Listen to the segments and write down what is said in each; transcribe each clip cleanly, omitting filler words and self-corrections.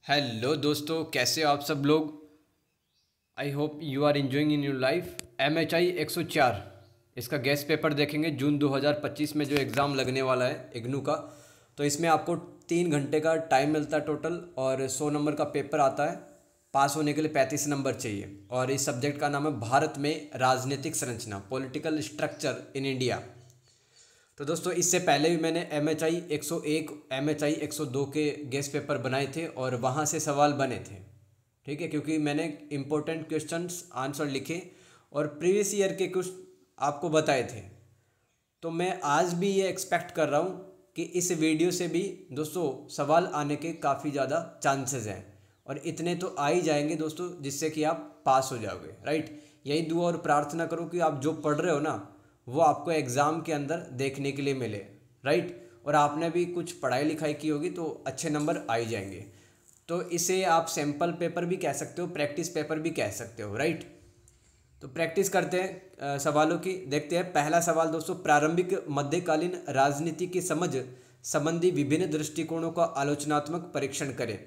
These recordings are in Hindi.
हेलो दोस्तों, कैसे हो आप सब लोग। I hope you are enjoying in your life. MHI 104 इसका गेस्ट पेपर देखेंगे जून 2025 में जो एग्ज़ाम लगने वाला है इग्नू का। तो इसमें आपको 3 घंटे का टाइम मिलता है टोटल और 100 नंबर का पेपर आता है। पास होने के लिए 35 नंबर चाहिए और इस सब्जेक्ट का नाम है भारत में राजनीतिक संरचना, पॉलिटिकल स्ट्रक्चर इन इंडिया। तो दोस्तों इससे पहले भी मैंने MHI 101 MHI 102 के गेस्ट पेपर बनाए थे और वहाँ से सवाल बने थे। ठीक है, क्योंकि मैंने इम्पोर्टेंट क्वेश्चंस आंसर लिखे और प्रीवियस ईयर के कुछ आपको बताए थे। तो मैं आज भी ये एक्सपेक्ट कर रहा हूँ कि इस वीडियो से भी दोस्तों सवाल आने के काफ़ी ज़्यादा चांसेस हैं और इतने तो आ ही जाएंगे दोस्तों जिससे कि आप पास हो जाओगे। राइट, यही दुआ और प्रार्थना करो कि आप जो पढ़ रहे हो ना वो आपको एग्ज़ाम के अंदर देखने के लिए मिले। राइट, और आपने भी कुछ पढ़ाई लिखाई की होगी तो अच्छे नंबर आ ही जाएंगे। तो इसे आप सैम्पल पेपर भी कह सकते हो, प्रैक्टिस पेपर भी कह सकते हो। राइट, तो प्रैक्टिस करते हैं सवालों की। देखते हैं पहला सवाल दोस्तों, प्रारंभिक मध्यकालीन राजनीति की समझ संबंधी विभिन्न दृष्टिकोणों का आलोचनात्मक परीक्षण करें।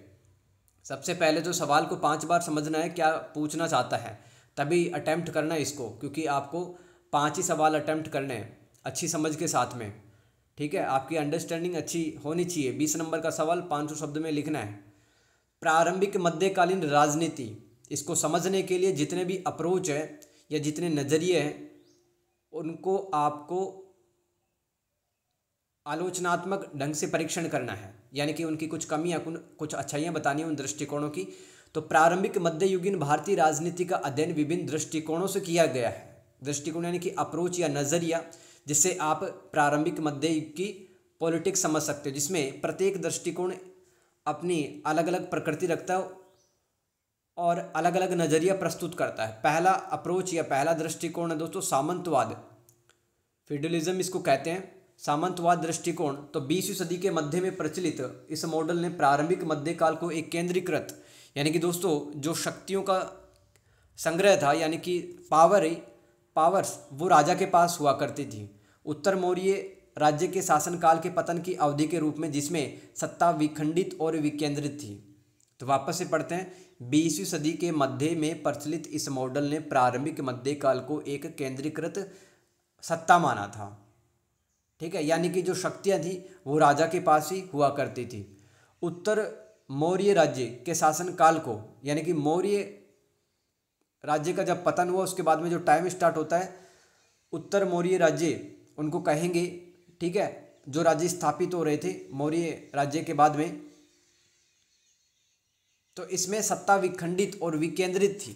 सबसे पहले तो सवाल को 5 बार समझना है क्या पूछना चाहता है, तभी अटेम्प्ट करना है इसको, क्योंकि आपको 5 ही सवाल अटेम्प्ट करने हैं अच्छी समझ के साथ में। ठीक है, आपकी अंडरस्टैंडिंग अच्छी होनी चाहिए। 20 नंबर का सवाल 500 शब्द में लिखना है। प्रारंभिक मध्यकालीन राजनीति, इसको समझने के लिए जितने भी अप्रोच है या जितने नज़रिए हैं उनको आपको आलोचनात्मक ढंग से परीक्षण करना है, यानी कि उनकी कुछ कमियां कुछ अच्छाइयाँ बतानी है उन दृष्टिकोणों की। तो प्रारंभिक मध्ययुगीन भारतीय राजनीति का अध्ययन विभिन्न दृष्टिकोणों से किया गया है। दृष्टिकोण यानी कि अप्रोच या नज़रिया, जिससे आप प्रारंभिक मध्य युग की पॉलिटिक्स समझ सकते हो, जिसमें प्रत्येक दृष्टिकोण अपनी अलग अलग प्रकृति रखता है और अलग अलग नज़रिया प्रस्तुत करता है। पहला अप्रोच या पहला दृष्टिकोण है दोस्तों सामंतवाद, फ्यूडलिज्म इसको कहते हैं, सामंतवाद दृष्टिकोण। तो 20वीं सदी के मध्य में प्रचलित इस मॉडल ने प्रारंभिक मध्यकाल को एक केंद्रीकृत, यानी कि दोस्तों जो शक्तियों का संग्रह था, यानी कि पावर्स वो राजा के पास हुआ करती थी। उत्तर मौर्य राज्य के शासनकाल के पतन की अवधि के रूप में, जिसमें सत्ता विखंडित और विकेंद्रित थी। तो वापस से पढ़ते हैं, 20वीं सदी के मध्य में प्रचलित इस मॉडल ने प्रारंभिक मध्यकाल को एक केंद्रीकृत सत्ता माना था। ठीक है, यानी कि जो शक्तियाँ थी वो राजा के पास ही हुआ करती थी। उत्तर मौर्य राज्य के शासनकाल को, यानी कि मौर्य राज्य का जब पतन हुआ उसके बाद में जो टाइम स्टार्ट होता है, उत्तर मौर्य राज्य उनको कहेंगे। ठीक है, जो राज्य स्थापित हो रहे थे मौर्य राज्य के बाद में, तो इसमें सत्ता विखंडित और विकेंद्रित थी।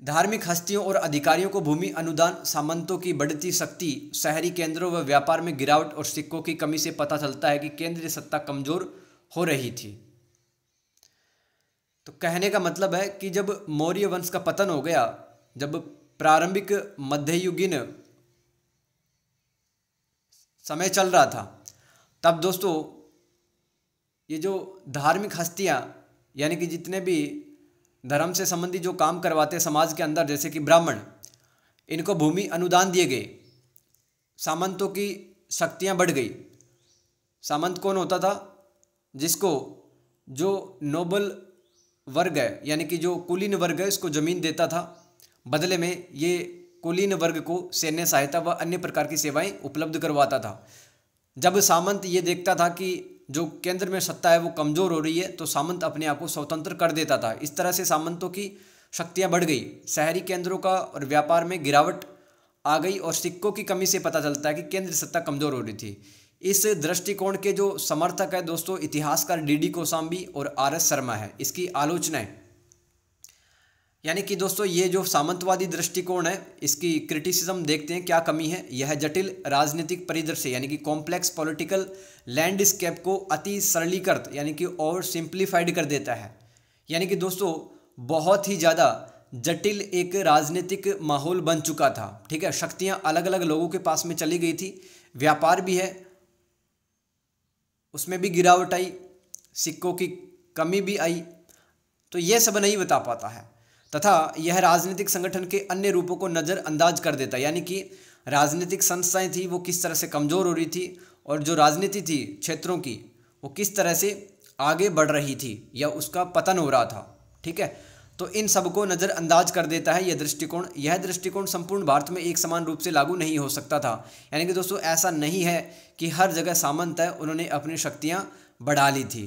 धार्मिक हस्तियों और अधिकारियों को भूमि अनुदान, सामंतों की बढ़ती शक्ति, शहरी केंद्रों व व्यापार में गिरावट और सिक्कों की कमी से पता चलता है कि केंद्रीय सत्ता कमजोर हो रही थी। तो कहने का मतलब है कि जब मौर्य वंश का पतन हो गया, जब प्रारंभिक मध्ययुगीन समय चल रहा था, तब दोस्तों ये जो धार्मिक हस्तियां, यानी कि जितने भी धर्म से संबंधी जो काम करवाते समाज के अंदर, जैसे कि ब्राह्मण, इनको भूमि अनुदान दिए गए, सामंतों की शक्तियां बढ़ गई। सामंत कौन होता था? जिसको जो नोबल वर्ग है, यानी कि जो कुलीन वर्ग है, इसको ज़मीन देता था, बदले में ये कुलीन वर्ग को सैन्य सहायता व अन्य प्रकार की सेवाएं उपलब्ध करवाता था। जब सामंत ये देखता था कि जो केंद्र में सत्ता है वो कमज़ोर हो रही है, तो सामंत अपने आप को स्वतंत्र कर देता था। इस तरह से सामंतों की शक्तियाँ बढ़ गई, शहरी केंद्रों का और व्यापार में गिरावट आ गई और सिक्कों की कमी से पता चलता है कि केंद्र सत्ता कमज़ोर हो रही थी। इस दृष्टिकोण के जो समर्थक है दोस्तों इतिहासकार DD कोशाम्बी और RS शर्मा है। इसकी आलोचना है, यानी कि दोस्तों ये जो सामंतवादी दृष्टिकोण है इसकी क्रिटिसिज्म देखते हैं क्या कमी है। यह जटिल राजनीतिक परिदृश्य, यानी कि कॉम्प्लेक्स पॉलिटिकल लैंडस्केप को अति सरलीकृत, यानी कि ओवर सिंप्लीफाइड कर देता है। यानी कि दोस्तों बहुत ही ज़्यादा जटिल एक राजनीतिक माहौल बन चुका था। ठीक है, शक्तियाँ अलग अलग लोगों के पास में चली गई थी, व्यापार भी है उसमें भी गिरावट आई, सिक्कों की कमी भी आई, तो यह सब नहीं बता पाता है। तथा यह राजनीतिक संगठन के अन्य रूपों को नज़रअंदाज कर देता है, यानी कि राजनीतिक संस्थाएं थी वो किस तरह से कमज़ोर हो रही थी और जो राजनीति थी क्षेत्रों की वो किस तरह से आगे बढ़ रही थी या उसका पतन हो रहा था। ठीक है, तो इन सबको नज़रअंदाज कर देता है यह दृष्टिकोण। यह दृष्टिकोण संपूर्ण भारत में एक समान रूप से लागू नहीं हो सकता था। यानी कि दोस्तों ऐसा नहीं है कि हर जगह सामंत है उन्होंने अपनी शक्तियाँ बढ़ा ली थी।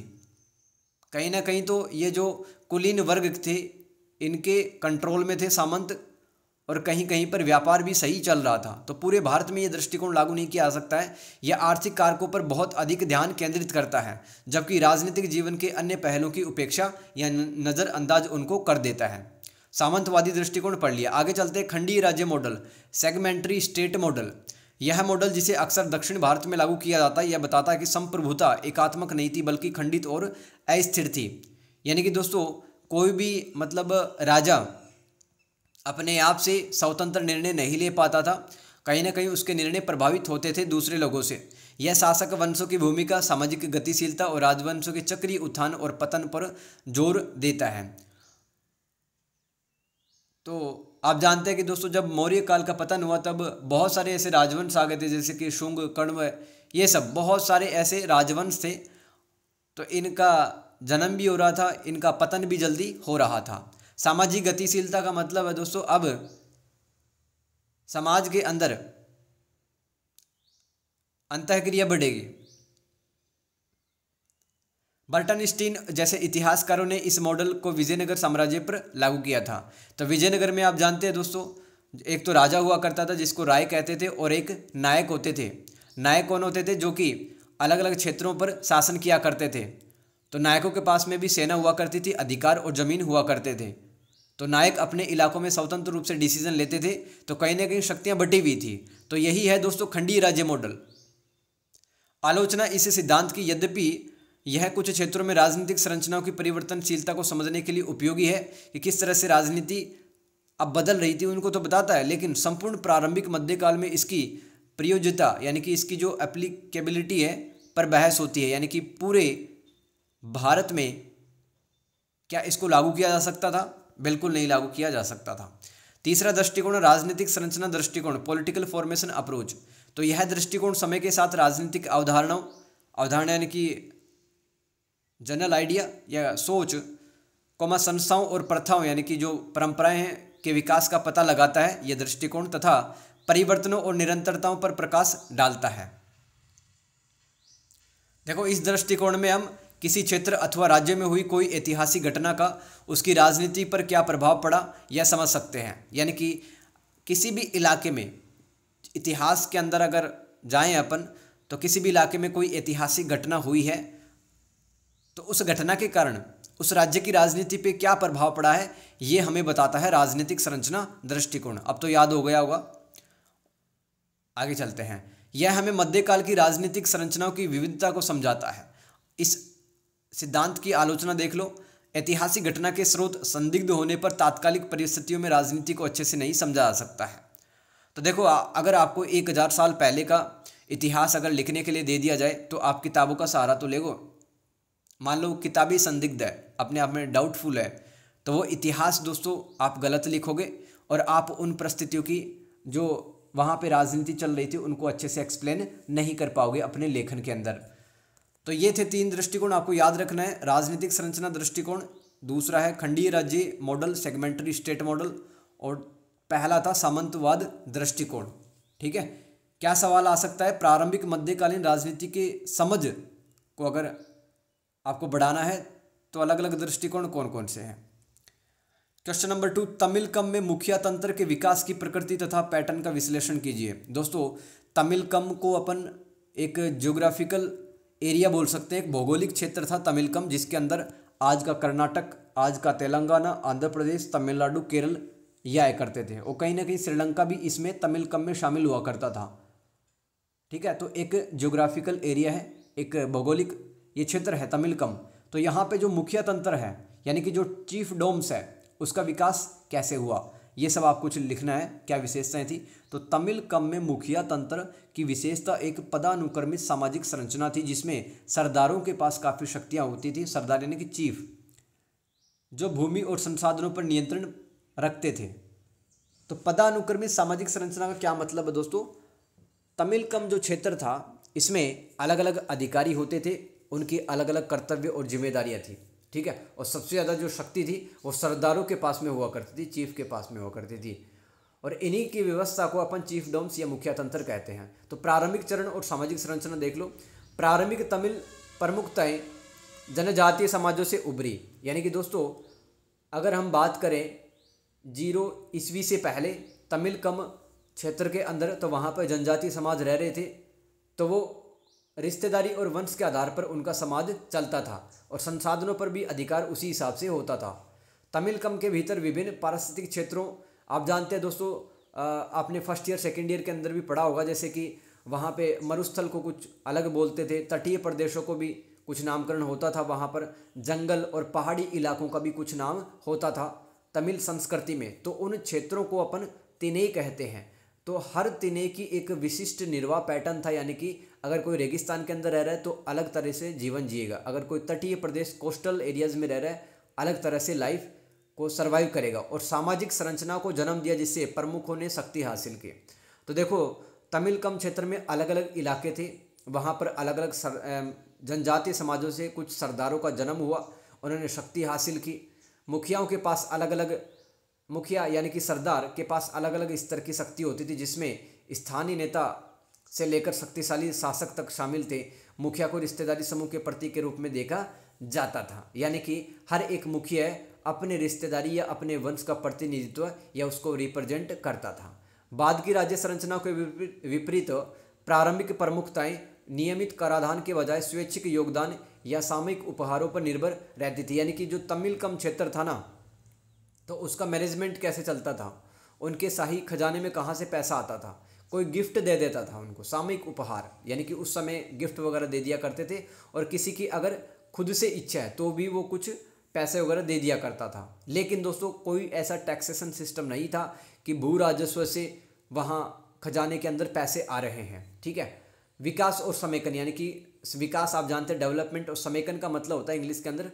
कहीं ना कहीं तो ये जो कुलीन वर्ग थे इनके कंट्रोल में थे सामंत, और कहीं कहीं पर व्यापार भी सही चल रहा था। तो पूरे भारत में ये दृष्टिकोण लागू नहीं किया जा सकता है। यह आर्थिक कारकों पर बहुत अधिक ध्यान केंद्रित करता है, जबकि राजनीतिक जीवन के अन्य पहलों की उपेक्षा या नज़रअंदाज उनको कर देता है। सामंतवादी दृष्टिकोण पढ़ लिया। आगे चलते हैं खंडीय राज्य मॉडल, सेगमेंटरी स्टेट मॉडल। यह मॉडल जिसे अक्सर दक्षिण भारत में लागू किया जाता है, यह बताता है कि संप्रभुता एकात्मक नहीं थी बल्कि खंडित और अस्थिर थी। यानी कि दोस्तों कोई भी मतलब राजा अपने आप से स्वतंत्र निर्णय नहीं ले पाता था, कहीं ना कहीं उसके निर्णय प्रभावित होते थे दूसरे लोगों से। यह शासक वंशों की भूमिका, सामाजिक गतिशीलता और राजवंशों के चक्रीय उत्थान और पतन पर जोर देता है। तो आप जानते हैं कि दोस्तों जब मौर्य काल का पतन हुआ तब बहुत सारे ऐसे राजवंश आ गए थे, जैसे कि शुंग, कण्व, ये सब बहुत सारे ऐसे राजवंश थे। तो इनका जन्म भी हो रहा था, इनका पतन भी जल्दी हो रहा था। सामाजिक गतिशीलता का मतलब है दोस्तों अब समाज के अंदर अंतःक्रिया बढ़ेगी। बर्टनस्टीन जैसे इतिहासकारों ने इस मॉडल को विजयनगर साम्राज्य पर लागू किया था। तो विजयनगर में आप जानते हैं दोस्तों एक तो राजा हुआ करता था जिसको राय कहते थे, और एक नायक होते थे। नायक कौन होते थे? जो कि अलग अलग क्षेत्रों पर शासन किया करते थे। तो नायकों के पास में भी सेना हुआ करती थी, अधिकार और जमीन हुआ करते थे। तो नायक अपने इलाकों में स्वतंत्र रूप से डिसीजन लेते थे, तो कहीं ना कहीं शक्तियां बटी हुई थी। तो यही है दोस्तों खंडीय राज्य मॉडल। आलोचना इस सिद्धांत की, यद्यपि यह कुछ क्षेत्रों में राजनीतिक संरचनाओं की परिवर्तनशीलता को समझने के लिए उपयोगी है कि किस तरह से राजनीति अब बदल रही थी, उनको तो बताता है, लेकिन संपूर्ण प्रारंभिक मध्यकाल में इसकी प्रयोज्यता यानी कि इसकी जो एप्लीकेबिलिटी है पर बहस होती है। यानी कि पूरे भारत में क्या इसको लागू किया जा सकता था? बिल्कुल नहीं लागू किया जा सकता था। तीसरा दृष्टिकोण राजनीतिक संरचना दृष्टिकोण, पॉलिटिकल फॉर्मेशन अप्रोच। तो यह दृष्टिकोण समय के साथ राजनीतिक अवधारणा यानी कि जनरल आइडिया या सोच, संस्थाओं और प्रथाओं यानी कि जो परंपराएं हैं के विकास का पता लगाता है यह दृष्टिकोण, तथा परिवर्तनों और निरंतरताओं पर प्रकाश डालता है। देखो इस दृष्टिकोण में हम किसी क्षेत्र अथवा राज्य में हुई कोई ऐतिहासिक घटना का उसकी राजनीति पर क्या प्रभाव पड़ा यह समझ सकते हैं। यानी कि किसी भी इलाके में इतिहास के अंदर अगर जाएं अपन, तो किसी भी इलाके में कोई ऐतिहासिक घटना हुई है तो उस घटना के कारण उस राज्य की राजनीति पे क्या प्रभाव पड़ा है ये हमें बताता है राजनीतिक संरचना दृष्टिकोण। अब तो याद हो गया होगा। आगे चलते हैं। यह हमें मध्यकाल की राजनीतिक संरचनाओं की विविधता को समझाता है। इस सिद्धांत की आलोचना देख लो। ऐतिहासिक घटना के स्रोत संदिग्ध होने पर तात्कालिक परिस्थितियों में राजनीति को अच्छे से नहीं समझा जा सकता है। तो देखो अगर आपको 1000 साल पहले का इतिहास अगर लिखने के लिए दे दिया जाए तो आप किताबों का सहारा तो लेगो। मान लो किताबी संदिग्ध है, अपने आप में डाउटफुल है, तो वो इतिहास दोस्तों आप गलत लिखोगे और आप उन परिस्थितियों की जो वहाँ पे राजनीति चल रही थी उनको अच्छे से एक्सप्लेन नहीं कर पाओगे अपने लेखन के अंदर। तो ये थे 3 दृष्टिकोण, आपको याद रखना है। राजनीतिक संरचना दृष्टिकोण, दूसरा है खंडीय राज्य मॉडल, सेगमेंटरी स्टेट मॉडल, और पहला था सामंतवाद दृष्टिकोण। ठीक है, क्या सवाल आ सकता है? प्रारंभिक मध्यकालीन राजनीति के समझ को अगर आपको बढ़ाना है तो अलग अलग दृष्टिकोण कौन कौन से हैं। क्वेश्चन नंबर 2, तमिलकम में मुखिया तंत्र के विकास की प्रकृति तथा पैटर्न का विश्लेषण कीजिए। दोस्तों तमिलकम को अपन एक ज्योग्राफिकल एरिया बोल सकते हैं, एक भौगोलिक क्षेत्र था तमिलकम, जिसके अंदर आज का कर्नाटक, आज का तेलंगाना, आंध्र प्रदेश, तमिलनाडु, केरल ये आया करते थे, और कहीं ना कहीं श्रीलंका भी इसमें तमिलकम में शामिल हुआ करता था। ठीक है, तो एक ज्योग्राफिकल एरिया है, एक भौगोलिक ये क्षेत्र है तमिलकम। तो यहाँ पे जो मुखिया तंत्र है यानी कि जो चीफ डोम्स है उसका विकास कैसे हुआ ये सब आपको कुछ लिखना है, क्या विशेषताएं थी। तो तमिलकम में मुखिया तंत्र की विशेषता एक पदानुक्रमित सामाजिक संरचना थी जिसमें सरदारों के पास काफ़ी शक्तियाँ होती थी। सरदार यानी कि चीफ, जो भूमि और संसाधनों पर नियंत्रण रखते थे। तो पदानुक्रमित सामाजिक संरचना का क्या मतलब है दोस्तों? तमिलकम जो क्षेत्र था इसमें अलग अलग अधिकारी होते थे, उनकी अलग अलग कर्तव्य और जिम्मेदारियाँ थी, ठीक है। और सबसे ज़्यादा जो शक्ति थी वो सरदारों के पास में हुआ करती थी, चीफ के पास में हुआ करती थी। और इन्हीं की व्यवस्था को अपन चीफ डॉम्स या मुखिया तंत्र कहते हैं। तो प्रारंभिक चरण और सामाजिक संरचना देख लो। प्रारंभिक तमिल प्रमुखताएं जनजातीय समाजों से उभरी, यानी कि दोस्तों अगर हम बात करें 0 ईस्वी से पहले तमिल कम क्षेत्र के अंदर, तो वहाँ पर जनजातीय समाज रह रहे थे, तो वो रिश्तेदारी और वंश के आधार पर उनका समाज चलता था और संसाधनों पर भी अधिकार उसी हिसाब से होता था। तमिल कम के भीतर विभिन्न पारिस्थितिक क्षेत्रों, आप जानते हैं दोस्तों, आपने फर्स्ट ईयर सेकेंड ईयर के अंदर भी पढ़ा होगा, जैसे कि वहाँ पे मरुस्थल को कुछ अलग बोलते थे, तटीय प्रदेशों को भी कुछ नामकरण होता था, वहाँ पर जंगल और पहाड़ी इलाकों का भी कुछ नाम होता था तमिल संस्कृति में। तो उन क्षेत्रों को अपन तिनई कहते हैं। तो हर तिनई की एक विशिष्ट निर्वाह पैटर्न था, यानी कि अगर कोई रेगिस्तान के अंदर रह रहा है तो अलग तरह से जीवन जिएगा, अगर कोई तटीय प्रदेश कोस्टल एरियाज में रह रहा है अलग तरह से लाइफ को सर्वाइव करेगा। और सामाजिक संरचना को जन्म दिया जिससे प्रमुखों ने शक्ति हासिल की। तो देखो तमिल कम क्षेत्र में अलग अलग इलाके थे, वहाँ पर अलग अलग जनजातीय समाजों से कुछ सरदारों का जन्म हुआ, उन्होंने शक्ति हासिल की। मुखियाओं के पास अलग अलग, मुखिया यानी कि सरदार के पास अलग अलग स्तर की शक्ति होती थी, जिसमें स्थानीय नेता से लेकर शक्तिशाली शासक तक शामिल थे। मुखिया को रिश्तेदारी समूह के प्रतीक के रूप में देखा जाता था, यानी कि हर एक मुखिया अपने रिश्तेदारी या अपने वंश का प्रतिनिधित्व या उसको रिप्रेजेंट करता था। बाद की राज्य संरचनाओं के विपरीत प्रारंभिक प्रमुखताएं नियमित कराधान के बजाय स्वैच्छिक योगदान या सामूहिक उपहारों पर निर्भर रहती थी। यानी कि जो तमिल कम क्षेत्र था ना, तो उसका मैनेजमेंट कैसे चलता था, उनके शाही खजाने में कहाँ से पैसा आता था, कोई गिफ्ट दे देता था उनको, सामूहिक उपहार, यानी कि उस समय गिफ्ट वगैरह दे दिया करते थे। और किसी की अगर खुद से इच्छा है तो भी वो कुछ पैसे वगैरह दे दिया करता था। लेकिन दोस्तों कोई ऐसा टैक्सेशन सिस्टम नहीं था कि भू राजस्व से वहाँ खजाने के अंदर पैसे आ रहे हैं, ठीक है। विकास और समेकन, यानी कि विकास आप जानते हैं डेवलपमेंट, और समेकन का मतलब होता है इंग्लिश के अंदर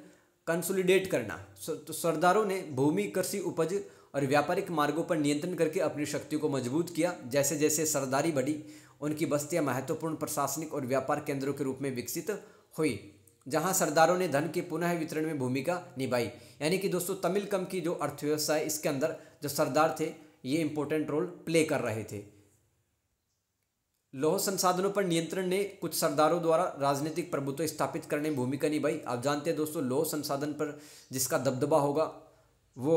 कंसोलिडेट करना। तो सरदारों ने भूमि, कृषि उपज और व्यापारिक मार्गों पर नियंत्रण करके अपनी शक्ति को मजबूत किया। जैसे जैसे सरदारी बढ़ी, उनकी बस्तियां महत्वपूर्ण प्रशासनिक और व्यापार केंद्रों के रूप में विकसित हुई, जहां सरदारों ने धन के पुनः वितरण में भूमिका निभाई। यानी कि दोस्तों तमिल कम की जो अर्थव्यवस्था है, इसके अंदर जो सरदार थे ये इंपॉर्टेंट रोल प्ले कर रहे थे। लौह संसाधनों पर नियंत्रण ने कुछ सरदारों द्वारा राजनीतिक प्रभुत्व स्थापित करने में भूमिका निभाई। आप जानते हैं दोस्तों, लौह संसाधन पर जिसका दबदबा होगा वो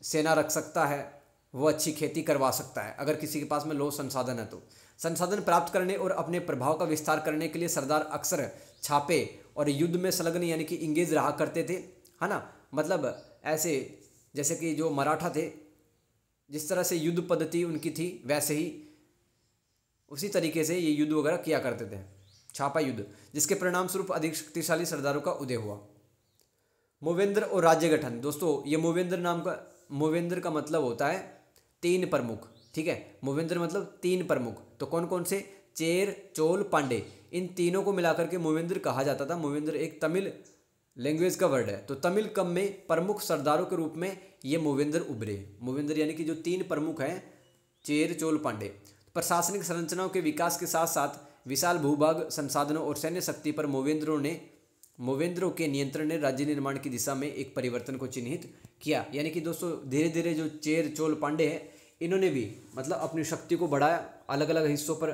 सेना रख सकता है, वो अच्छी खेती करवा सकता है, अगर किसी के पास में लौह संसाधन है तो। संसाधन प्राप्त करने और अपने प्रभाव का विस्तार करने के लिए सरदार अक्सर छापे और युद्ध में संलग्न यानी कि इंगेज रहा करते थे, है ना। मतलब ऐसे जैसे कि जो मराठा थे, जिस तरह से युद्ध पद्धति उनकी थी, वैसे ही उसी तरीके से ये युद्ध वगैरह किया करते थे, छापा युद्ध, जिसके परिणाम स्वरूप अधिक शक्तिशाली सरदारों का उदय हुआ। मूवेंद्र और राज्य गठन, दोस्तों ये मूवेंद्र का मतलब होता है 3 प्रमुख, ठीक है। मूवेंद्र मतलब 3 प्रमुख, तो कौन कौन से, चेर, चोल, पांडे, इन तीनों को मिलाकर के मूवेंद्र कहा जाता था। मूवेंद्र एक तमिल लैंग्वेज का वर्ड है। तो तमिल कम में प्रमुख सरदारों के रूप में ये मूवेंद्र उभरे। मूवेंद्र यानी कि जो 3 प्रमुख हैं, चेर, चोल, पांडे। प्रशासनिक संरचनाओं के विकास के साथ साथ विशाल भूभाग, संसाधनों और सैन्य शक्ति पर मूवेंद्रों के नियंत्रण ने राज्य निर्माण की दिशा में एक परिवर्तन को चिन्हित किया। यानी कि दोस्तों धीरे धीरे जो चेर, चोल, पांडे हैं, इन्होंने भी मतलब अपनी शक्ति को बढ़ाया, अलग अलग हिस्सों पर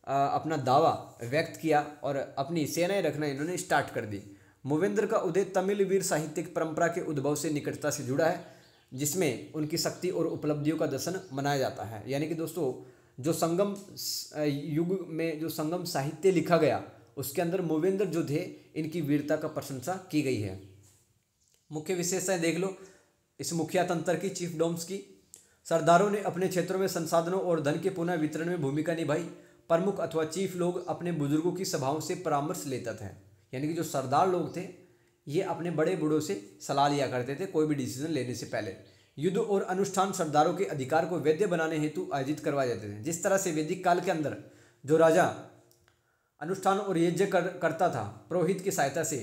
अपना दावा व्यक्त किया और अपनी सेनाएं रखना इन्होंने स्टार्ट कर दी। मूवेंद्र का उदय तमिल वीर साहित्यिक परंपरा के उद्भव से निकटता से जुड़ा है, जिसमें उनकी शक्ति और उपलब्धियों का जश्न मनाया जाता है। यानी कि दोस्तों जो संगम युग में जो संगम साहित्य लिखा गया, उसके अंदर मूवेंद्र जो थे, इनकी वीरता का प्रशंसा की गई है। मुख्य विशेषताएं देख लो इस मुखिया तंत्र की, चीफ डॉम्स की। सरदारों ने अपने क्षेत्रों में संसाधनों और धन के पुनः वितरण में भूमिका निभाई। प्रमुख अथवा चीफ लोग अपने बुजुर्गों की सभाओं से परामर्श लेते थे। यानी कि जो सरदार लोग थे ये अपने बड़े बूढ़ों से सलाह लिया करते थे कोई भी डिसीजन लेने से पहले। युद्ध और अनुष्ठान सरदारों के अधिकार को वैध बनाने हेतु आयोजित करवाए जाते थे। जिस तरह से वैदिक काल के अंदर जो राजा अनुष्ठान और यज्ञ करता था पुरोहित की सहायता से,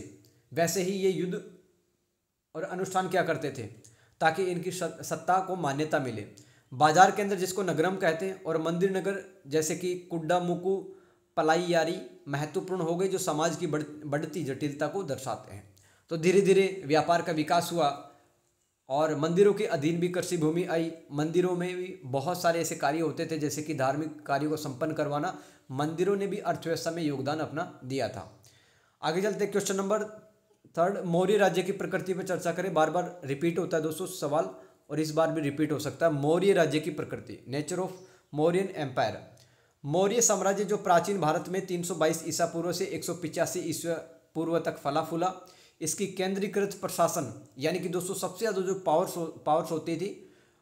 वैसे ही ये युद्ध और अनुष्ठान क्या करते थे ताकि इनकी सत्ता को मान्यता मिले। बाजार के अंदर जिसको नगरम कहते हैं, और मंदिर नगर जैसे कि कुड्डामुक्कू, पलायियारी महत्वपूर्ण हो गए, जो समाज की बढ़ती जटिलता को दर्शाते हैं। तो धीरे धीरे व्यापार का विकास हुआ और मंदिरों के अधीन भी कृषि भूमि आई। मंदिरों में भी बहुत सारे ऐसे कार्य होते थे, जैसे कि धार्मिक कार्यों को संपन्न करवाना। मंदिरों ने भी अर्थव्यवस्था में योगदान अपना दिया था। आगे चलते क्वेश्चन नंबर 3, मौर्य राज्य की प्रकृति पर चर्चा करें। बार बार रिपीट होता है दोस्तों सवाल, और इस बार भी रिपीट हो सकता है। मौर्य राज्य की प्रकृति, nature of Mauryan empire. Maurya साम्राज्य जो प्राचीन भारत में 322 ईसा पूर्व से 185 ईसा पूर्व तक फला फूला। इसकी केंद्रीकृत प्रशासन, यानी कि दोस्तों सबसे ज़्यादा जो पावर्स होती थी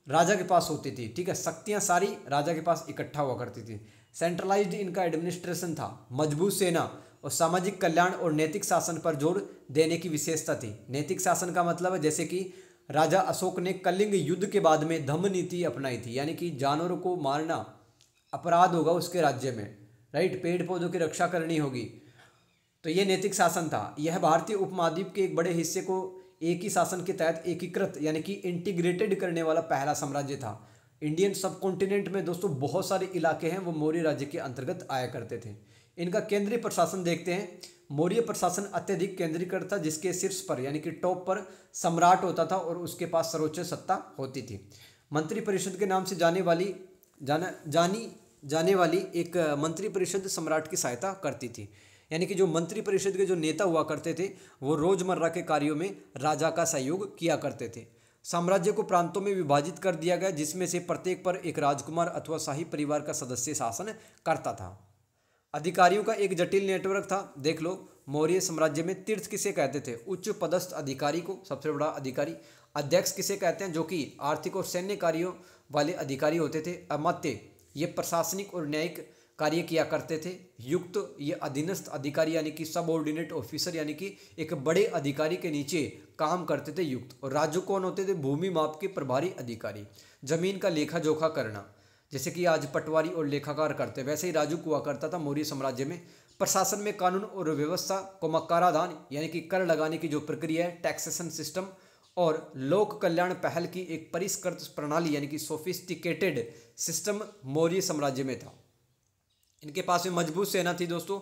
राजा के पास होती थी, ठीक है, शक्तियाँ सारी राजा के पास इकट्ठा हुआ करती थी। सेंट्रलाइज्ड इनका एडमिनिस्ट्रेशन था, मजबूत सेना और सामाजिक कल्याण और नैतिक शासन पर जोर देने की विशेषता थी। नैतिक शासन का मतलब है जैसे कि राजा अशोक ने कलिंग युद्ध के बाद में धम्म नीति अपनाई थी, यानी कि जानवरों को मारना अपराध होगा उसके राज्य में, राइट, पेड़ पौधों की रक्षा करनी होगी। तो ये नैतिक शासन था। यह भारतीय उपमहाद्वीप के एक बड़े हिस्से को एक ही शासन के तहत एकीकृत यानी कि इंटीग्रेटेड करने वाला पहला साम्राज्य था। इंडियन सब कॉन्टिनेंट में दोस्तों बहुत सारे इलाके हैं वो मौर्य राज्य के अंतर्गत आया करते थे। इनका केंद्रीय प्रशासन देखते हैं। मौर्य प्रशासन अत्यधिक केंद्रीकृत था, जिसके शीर्ष पर यानी कि टॉप पर सम्राट होता था और उसके पास सर्वोच्च सत्ता होती थी। मंत्री परिषद के नाम से जाने वाली एक मंत्री परिषद सम्राट की सहायता करती थी, यानी कि जो मंत्री परिषद के जो नेता हुआ करते थे वो रोजमर्रा के कार्यों में राजा का सहयोग किया करते थे। साम्राज्य को प्रांतों में विभाजित कर दिया गया, जिसमें से प्रत्येक पर एक राजकुमार अथवा शाही परिवार का सदस्य शासन करता था। अधिकारियों का एक जटिल नेटवर्क था। देख लो, मौर्य साम्राज्य में तीर्थ किसे कहते थे? उच्च पदस्थ अधिकारी को, सबसे बड़ा अधिकारी। अध्यक्ष किसे कहते हैं? जो कि आर्थिक और सैन्य कार्यों वाले अधिकारी होते थे। अमात्य, ये प्रशासनिक और न्यायिक कार्य किया करते थे। युक्त, ये अधीनस्थ अधिकारी यानी कि सबऑर्डिनेट ऑफिसर, यानी कि एक बड़े अधिकारी के नीचे काम करते थे युक्त। और राजू कौन होते थे? भूमि माप के प्रभारी अधिकारी। जमीन का लेखा जोखा करना, जैसे कि आज पटवारी और लेखाकार करते, वैसे ही राजू हुआ करता था मौर्य साम्राज्य में। प्रशासन में कानून और व्यवस्था को कराधान यानी कि कर लगाने की जो प्रक्रिया है, टैक्सेशन सिस्टम, और लोक कल्याण पहल की एक परिष्कृत प्रणाली यानी कि सोफिस्टिकेटेड सिस्टम मौर्य साम्राज्य में था। इनके पास में मजबूत सेना थी दोस्तों।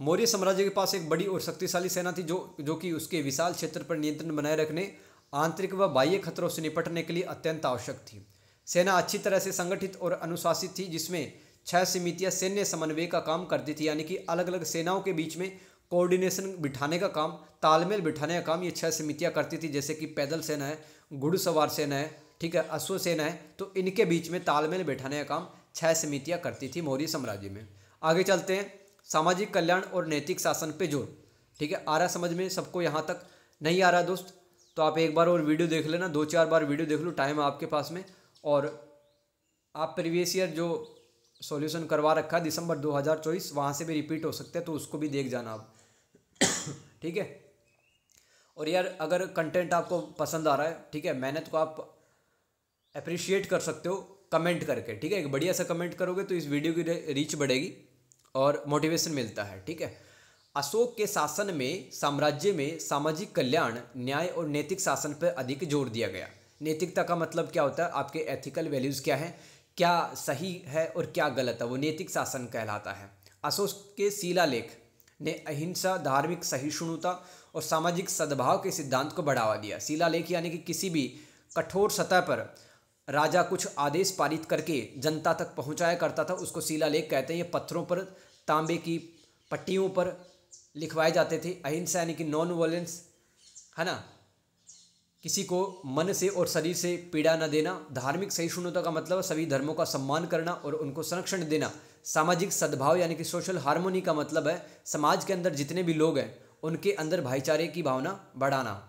मौर्य साम्राज्य के पास एक बड़ी और शक्तिशाली सेना थी जो कि उसके विशाल क्षेत्र पर नियंत्रण बनाए रखने, आंतरिक व बाह्य खतरों से निपटने के लिए अत्यंत आवश्यक थी। सेना अच्छी तरह से संगठित और अनुशासित थी, जिसमें 6 समितियां सैन्य समन्वय का काम करती थी, यानी कि अलग अलग सेनाओं के बीच में कोऑर्डिनेशन बिठाने का काम, तालमेल बिठाने का काम ये 6 समितियां करती थी। जैसे कि पैदल सेना है, घुड़सवार सेना है, ठीक है, अश्व सेना है, तो इनके बीच में तालमेल बिठाने का काम 6 समितियां करती थी मौर्य साम्राज्य में। आगे चलते हैं, सामाजिक कल्याण और नैतिक शासन पे जोर। ठीक है, आ रहा समझ में सबको? यहाँ तक नहीं आ रहा दोस्त तो आप एक बार और वीडियो देख लेना, 2-4 बार वीडियो देख लो, टाइम है आपके पास में। और आप प्रीवियस ईयर जो सॉल्यूशन करवा रखा है दिसंबर 2024, वहाँ से भी रिपीट हो सकते हैं, तो उसको भी देख जाना आप। ठीक है, और यार अगर कंटेंट आपको पसंद आ रहा है, ठीक है, मेहनत को आप अप्रिशिएट कर सकते हो कमेंट करके। ठीक है, एक बढ़िया सा कमेंट करोगे तो इस वीडियो की रीच बढ़ेगी और मोटिवेशन मिलता है। ठीक है, अशोक के शासन में साम्राज्य में सामाजिक कल्याण, न्याय और नैतिक शासन पर अधिक जोर दिया गया। नैतिकता का मतलब क्या होता है? आपके एथिकल वैल्यूज़ क्या हैं, क्या सही है और क्या गलत है, वो नैतिक शासन कहलाता है। अशोक के शिलालेख ने अहिंसा, धार्मिक सहिष्णुता और सामाजिक सद्भाव के सिद्धांत को बढ़ावा दिया। शिलालेख यानी कि किसी भी कठोर सतह पर राजा कुछ आदेश पारित करके जनता तक पहुंचाया करता था, उसको शिलालेख कहते हैं। ये पत्थरों पर, तांबे की पट्टियों पर लिखवाए जाते थे। अहिंसा यानी कि नॉन वायलेंस, है ना, किसी को मन से और शरीर से पीड़ा न देना। धार्मिक सहिष्णुता का मतलब सभी धर्मों का सम्मान करना और उनको संरक्षण देना। सामाजिक सद्भाव यानी कि सोशल हार्मोनी का मतलब है समाज के अंदर जितने भी लोग हैं उनके अंदर भाईचारे की भावना बढ़ाना।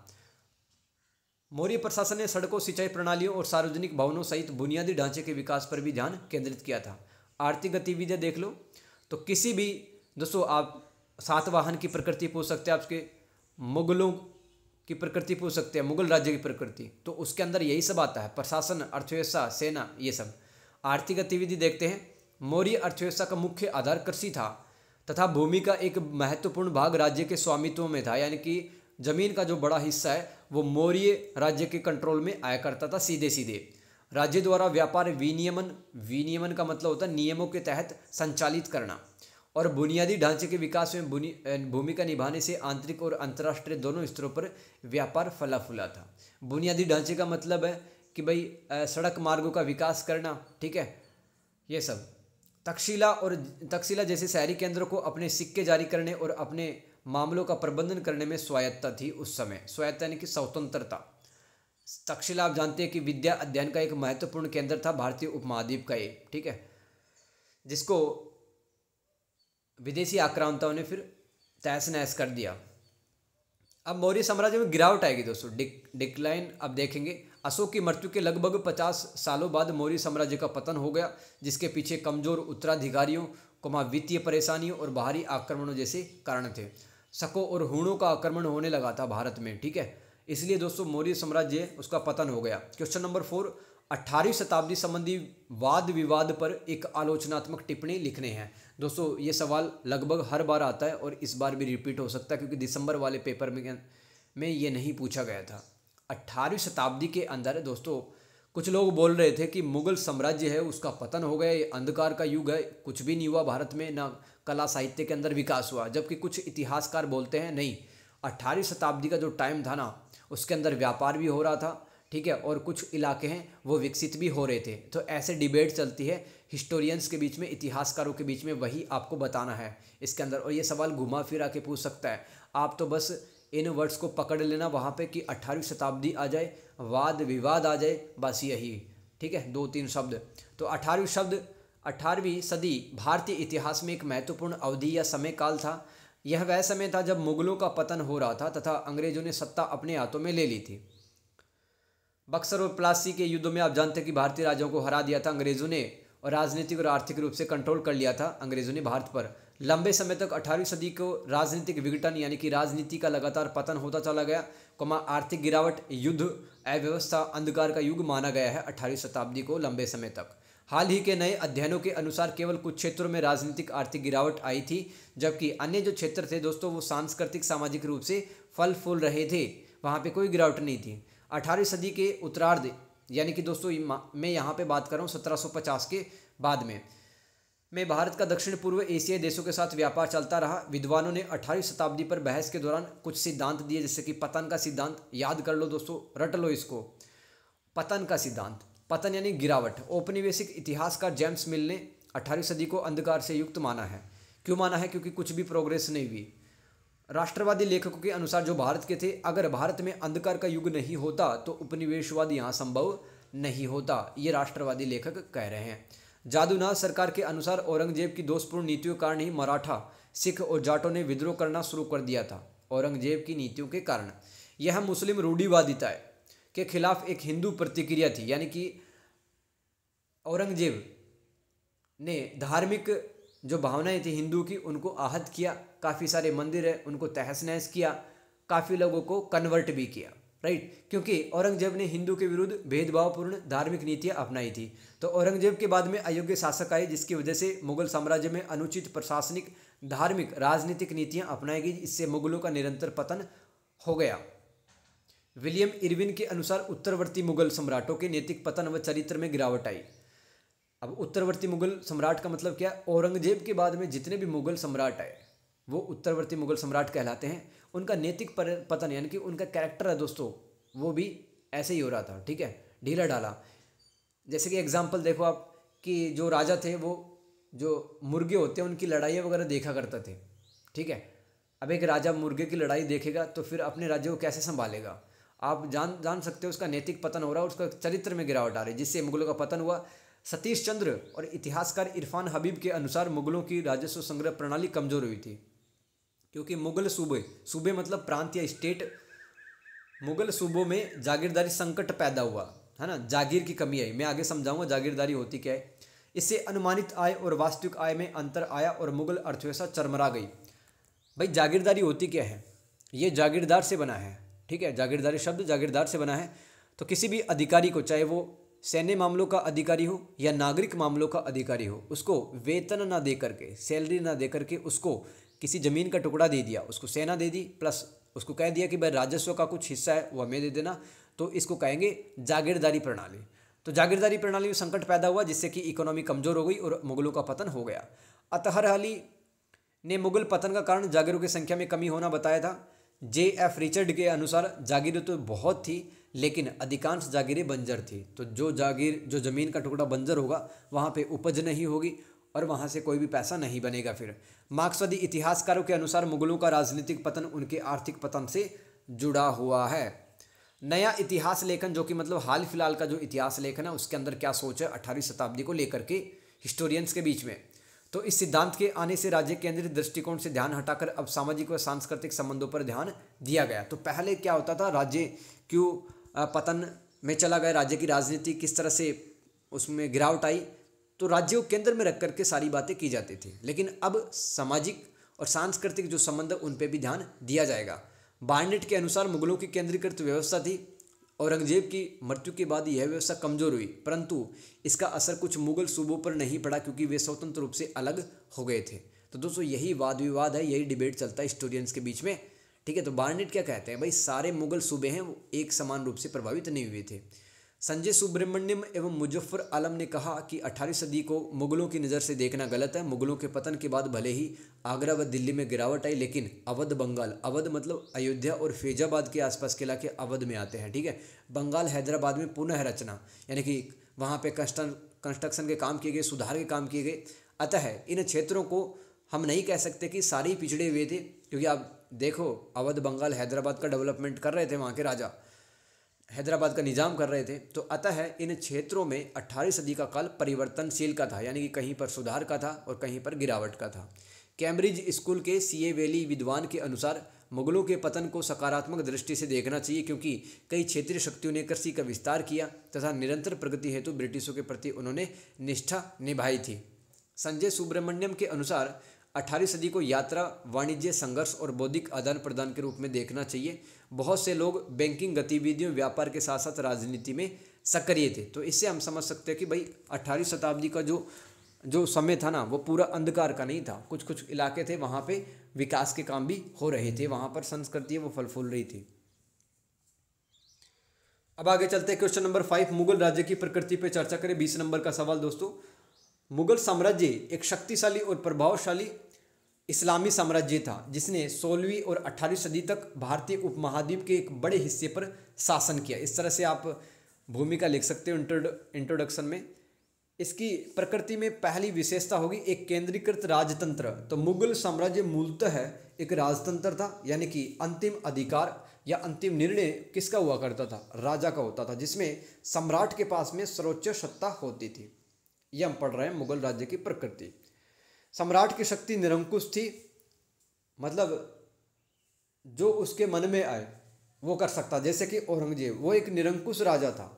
मौर्य प्रशासन ने सड़कों, सिंचाई प्रणालियों और सार्वजनिक भवनों सहित बुनियादी ढांचे के विकास पर भी ध्यान केंद्रित किया था। आर्थिक गतिविधियां देख लो तो किसी भी दोस्तों आप सातवाहन की प्रकृति पूछ सकते हैं, आपके मुगलों की प्रकृति पूछ सकते हैं, मुगल राज्य की प्रकृति, तो उसके अंदर यही सब आता है, प्रशासन, अर्थव्यवस्था, सेना, ये सब। आर्थिक गतिविधि देखते हैं। मौर्य अर्थव्यवस्था का मुख्य आधार कृषि था तथा भूमि का एक महत्वपूर्ण भाग राज्य के स्वामित्व में था, यानी कि जमीन का जो बड़ा हिस्सा है वो मौर्य राज्य के कंट्रोल में आया करता था सीधे सीधे। राज्य द्वारा व्यापार विनियमन का मतलब होता है नियमों के तहत संचालित करना, और बुनियादी ढांचे के विकास में भूमिका निभाने से आंतरिक और अंतर्राष्ट्रीय दोनों स्तरों पर व्यापार फला फूला था। बुनियादी ढांचे का मतलब है कि भाई सड़क मार्गों का विकास करना, ठीक है, ये सब। तक्षशिला जैसे शहरी केंद्रों को अपने सिक्के जारी करने और अपने मामलों का प्रबंधन करने में स्वायत्तता थी उस समय। स्वायत्तता यानी कि स्वतंत्रता। तक्षशिला आप जानते हैं कि विद्या अध्ययन का एक महत्वपूर्ण केंद्र था भारतीय उपमहाद्वीप का ये, ठीक है, जिसको विदेशी आक्रांताओं ने फिर तहस नहस कर दिया। अब मौर्य साम्राज्य में गिरावट आएगी दोस्तों, डिक्लाइन। अब देखेंगे अशोक की मृत्यु के लगभग 50 सालों बाद मौर्य साम्राज्य का पतन हो गया, जिसके पीछे कमजोर उत्तराधिकारियों, वित्तीय परेशानियों और बाहरी आक्रमणों जैसे कारण थे। शकों और हूणों का आक्रमण होने लगा था भारत में, ठीक है, इसलिए दोस्तों मौर्य साम्राज्य उसका पतन हो गया। क्वेश्चन नंबर 4, 18वीं शताब्दी संबंधी वाद विवाद पर एक आलोचनात्मक टिप्पणी लिखने हैं। दोस्तों ये सवाल लगभग हर बार आता है और इस बार भी रिपीट हो सकता है, क्योंकि दिसंबर वाले पेपर में ये नहीं पूछा गया था। 18वीं शताब्दी के अंदर दोस्तों कुछ लोग बोल रहे थे कि मुगल साम्राज्य है उसका पतन हो गया, ये अंधकार का युग है, कुछ भी नहीं हुआ भारत में, ना कला साहित्य के अंदर विकास हुआ। जबकि कुछ इतिहासकार बोलते हैं नहीं, 18वीं शताब्दी का जो टाइम था ना उसके अंदर व्यापार भी हो रहा था, ठीक है, और कुछ इलाके हैं वो विकसित भी हो रहे थे। तो ऐसे डिबेट चलती है हिस्टोरियंस के बीच में, इतिहासकारों के बीच में, वही आपको बताना है इसके अंदर। और ये सवाल घुमा फिरा के पूछ सकता है, आप तो बस इन वर्ड्स को पकड़ लेना वहाँ पे कि 18वीं शताब्दी आ जाए, वाद विवाद आ जाए, बस यही, ठीक है, 2-3 शब्द। तो 18वीं सदी भारतीय इतिहास में एक महत्वपूर्ण अवधि या समय काल था। यह वह समय था जब मुगलों का पतन हो रहा था तथा अंग्रेजों ने सत्ता अपने हाथों में ले ली थी। बक्सर और प्लासी के युद्धों में आप जानते हैं कि भारतीय राजाओं को हरा दिया था अंग्रेजों ने, और राजनीतिक और आर्थिक रूप से कंट्रोल कर लिया था अंग्रेजों ने भारत पर। लंबे समय तक 18वीं सदी को राजनीतिक विघटन यानी कि राजनीति का लगातार पतन होता चला गया, आर्थिक गिरावट, युद्ध, अव्यवस्था, अंधकार का युग माना गया है 18वीं शताब्दी को लंबे समय तक। हाल ही के नए अध्ययनों के अनुसार केवल कुछ क्षेत्रों में राजनीतिक आर्थिक गिरावट आई थी, जबकि अन्य जो क्षेत्र थे दोस्तों वो सांस्कृतिक सामाजिक रूप से फल फूल रहे थे, वहाँ पे कोई गिरावट नहीं थी। 18वीं सदी के उत्तरार्ध यानी कि दोस्तों मैं यहाँ पे बात कर रहा हूँ 1750 के बाद में भारत का दक्षिण पूर्व एशियाई देशों के साथ व्यापार चलता रहा। विद्वानों ने 18वीं शताब्दी पर बहस के दौरान कुछ सिद्धांत दिए, जैसे कि पतन का सिद्धांत, याद कर लो दोस्तों, रट लो इसको, पतन का सिद्धांत, पतन यानी गिरावट। औपनिवेशिक इतिहासकार जेम्स मिल ने 18वीं सदी को अंधकार से युक्त माना है। क्यों माना है? क्योंकि कुछ भी प्रोग्रेस नहीं हुई। राष्ट्रवादी लेखकों के अनुसार जो भारत के थे, अगर भारत में अंधकार का युग नहीं होता तो उपनिवेशवाद यहाँ संभव नहीं होता, ये राष्ट्रवादी लेखक कह रहे हैं। जादूनाथ सरकार के अनुसार औरंगजेब की दोषपूर्ण नीतियों के कारण ही मराठा, सिख और जाटों ने विद्रोह करना शुरू कर दिया था। औरंगजेब की नीतियों के कारण यह मुस्लिम रूढ़िवादिता के खिलाफ एक हिंदू प्रतिक्रिया थी, यानी कि औरंगजेब ने धार्मिक जो भावनाएं थी हिंदू की उनको आहत किया, काफ़ी सारे मंदिर है उनको तहस नहस किया, काफ़ी लोगों को कन्वर्ट भी किया, राइट, क्योंकि औरंगजेब ने हिंदू के विरुद्ध भेदभावपूर्ण धार्मिक नीतियां अपनाई थी। तो औरंगजेब के बाद में अयोग्य शासक आए, जिसकी वजह से मुगल साम्राज्य में अनुचित प्रशासनिक, धार्मिक, राजनीतिक नीतियां अपनाई गई, इससे मुगलों का निरंतर पतन हो गया। विलियम इरविन के अनुसार उत्तरवर्ती मुगल सम्राटों के नैतिक पतन व चरित्र में गिरावट आई। अब उत्तरवर्ती मुगल सम्राट का मतलब क्या? औरंगजेब के बाद में जितने भी मुगल सम्राट आए वो उत्तरवर्ती मुगल सम्राट कहलाते हैं। उनका नैतिक पतन यानी कि उनका कैरेक्टर है दोस्तों वो भी ऐसे ही हो रहा था, ठीक है, ढीला ढाला। जैसे कि एग्जाम्पल देखो आप कि जो राजा थे वो जो मुर्गे होते हैं उनकी लड़ाई वगैरह देखा करते थे, ठीक है। अब एक राजा मुर्गे की लड़ाई देखेगा तो फिर अपने राज्य को कैसे संभालेगा? आप जान सकते हो उसका नैतिक पतन हो रहा है, उसका चरित्र में गिरावट आ रही है, जिससे मुगलों का पतन हुआ। सतीश चंद्र और इतिहासकार इरफान हबीब के अनुसार मुगलों की राजस्व संग्रह प्रणाली कमजोर हुई थी, क्योंकि मुगल सूबे मतलब प्रांत या स्टेट, मुगल सूबों में जागीरदारी संकट पैदा हुआ है ना, जागीर की कमी आई। मैं आगे समझाऊंगा जागीरदारी होती क्या है। इससे अनुमानित आय और वास्तविक आय में अंतर आया और मुगल अर्थव्यवस्था चरमरा गई। भाई जागीरदारी होती क्या है? ये जागीरदार से बना है, ठीक है, जागीरदारी शब्द जागीरदार से बना है। तो किसी भी अधिकारी को, चाहे वो सैन्य मामलों का अधिकारी हो या नागरिक मामलों का अधिकारी हो, उसको वेतन ना दे करके, सैलरी ना दे करके उसको किसी ज़मीन का टुकड़ा दे दिया, उसको सेना दे दी, प्लस उसको कह दिया कि भाई राजस्व का कुछ हिस्सा है वो हमें दे देना, तो इसको कहेंगे जागीरदारी प्रणाली। तो जागीरदारी प्रणाली में संकट पैदा हुआ, जिससे कि इकोनॉमी कमज़ोर हो गई और मुगलों का पतन हो गया। अतहर अली ने मुगल पतन का कारण जागीरों की संख्या में कमी होना बताया था। J.F. रिचर्ड के अनुसार जागीरें तो बहुत थी लेकिन अधिकांश जागीरें बंजर थी। तो जो ज़मीन का टुकड़ा बंजर होगा वहाँ पे उपज नहीं होगी और वहाँ से कोई भी पैसा नहीं बनेगा। फिर मार्क्सवादी इतिहासकारों के अनुसार मुगलों का राजनीतिक पतन उनके आर्थिक पतन से जुड़ा हुआ है। नया इतिहास लेखन जो कि मतलब हाल फिलहाल का जो इतिहास लेखन है उसके अंदर क्या सोच है 18वीं शताब्दी को लेकर के हिस्टोरियंस के बीच में। तो इस सिद्धांत के आने से राज्य केंद्रित दृष्टिकोण से ध्यान हटाकर अब सामाजिक व सांस्कृतिक संबंधों पर ध्यान दिया गया। तो पहले क्या होता था, राज्य क्यों पतन में चला गया, राज्य की राजनीति किस तरह से उसमें गिरावट आई, तो राज्य को केंद्र में रख करके सारी बातें की जाती थी। लेकिन अब सामाजिक और सांस्कृतिक जो संबंध उन पर भी ध्यान दिया जाएगा। बार्नेट के अनुसार मुगलों की केंद्रीकृत व्यवस्था थी। औरंगजेब की मृत्यु के बाद यह व्यवस्था कमजोर हुई, परंतु इसका असर कुछ मुगल सूबों पर नहीं पड़ा क्योंकि वे स्वतंत्र रूप से अलग हो गए थे। तो दोस्तों यही वाद विवाद है, यही डिबेट चलता है हिस्टोरियंस के बीच में। ठीक है, तो बार्नेट क्या कहते हैं, भाई सारे मुगल सूबे हैं वो एक समान रूप से प्रभावित नहीं हुए थे। संजय सुब्रमण्यम एवं मुजफ्फर आलम ने कहा कि 18वीं सदी को मुगलों की नज़र से देखना गलत है। मुगलों के पतन के बाद भले ही आगरा व दिल्ली में गिरावट आई, लेकिन अवध बंगाल, अवध मतलब अयोध्या और फैजाबाद के आसपास के इलाके अवध में आते हैं। ठीक है, बंगाल हैदराबाद में पुनः रचना यानी कि वहाँ पे कंस्ट्रक्शन के काम किए गए, सुधार के काम किए गए। अतः इन क्षेत्रों को हम नहीं कह सकते कि सारे ही पिछड़े हुए थे, क्योंकि आप देखो अवध बंगाल हैदराबाद का डेवलपमेंट कर रहे थे, वहाँ के राजा हैदराबाद का निजाम कर रहे थे। तो अतः इन क्षेत्रों में 18वीं सदी का काल परिवर्तनशील का था, यानी कि कहीं पर सुधार का था और कहीं पर गिरावट का था। कैम्ब्रिज स्कूल के C.A. वेली विद्वान के अनुसार मुगलों के पतन को सकारात्मक दृष्टि से देखना चाहिए, क्योंकि कई क्षेत्रीय शक्तियों ने कृषि का विस्तार किया तथा निरंतर प्रगति हेतु ब्रिटिशों के प्रति उन्होंने निष्ठा निभाई थी। संजय सुब्रमण्यम के अनुसार 18वीं सदी को यात्रा, वाणिज्य, संघर्ष और बौद्धिक आदान प्रदान के रूप में देखना चाहिए। बहुत से लोग बैंकिंग गतिविधियों, व्यापार के साथ साथ राजनीति में सक्रिय थे। तो इससे हम समझ सकते हैं कि भाई 18वीं शताब्दी का जो समय था ना, वो पूरा अंधकार का नहीं था। कुछ कुछ इलाके थे वहाँ पे विकास के काम भी हो रहे थे, वहाँ पर संस्कृति वो फल फूल रही थी। अब आगे चलते हैं, क्वेश्चन नंबर 5, मुगल राज्य की प्रकृति पे चर्चा करें। 20 नंबर का सवाल दोस्तों, मुगल साम्राज्य एक शक्तिशाली और प्रभावशाली इस्लामी साम्राज्य था जिसने 16वीं और 18वीं सदी तक भारतीय उपमहाद्वीप के एक बड़े हिस्से पर शासन किया। इस तरह से आप भूमिका लिख सकते हो इंट्रोडक्शन में। इसकी प्रकृति में पहली विशेषता होगी एक केंद्रीकृत राजतंत्र। तो मुगल साम्राज्य मूलतः एक राजतंत्र था, यानी कि अंतिम अधिकार या अंतिम निर्णय किसका हुआ करता था, राजा का होता था, जिसमें सम्राट के पास में सर्वोच्च सत्ता होती थी। ये हम पढ़ रहे हैं मुगल राज्य की प्रकृति। सम्राट की शक्ति निरंकुश थी, मतलब जो उसके मन में आए वो कर सकता। जैसे कि औरंगजेब, वो एक निरंकुश राजा था,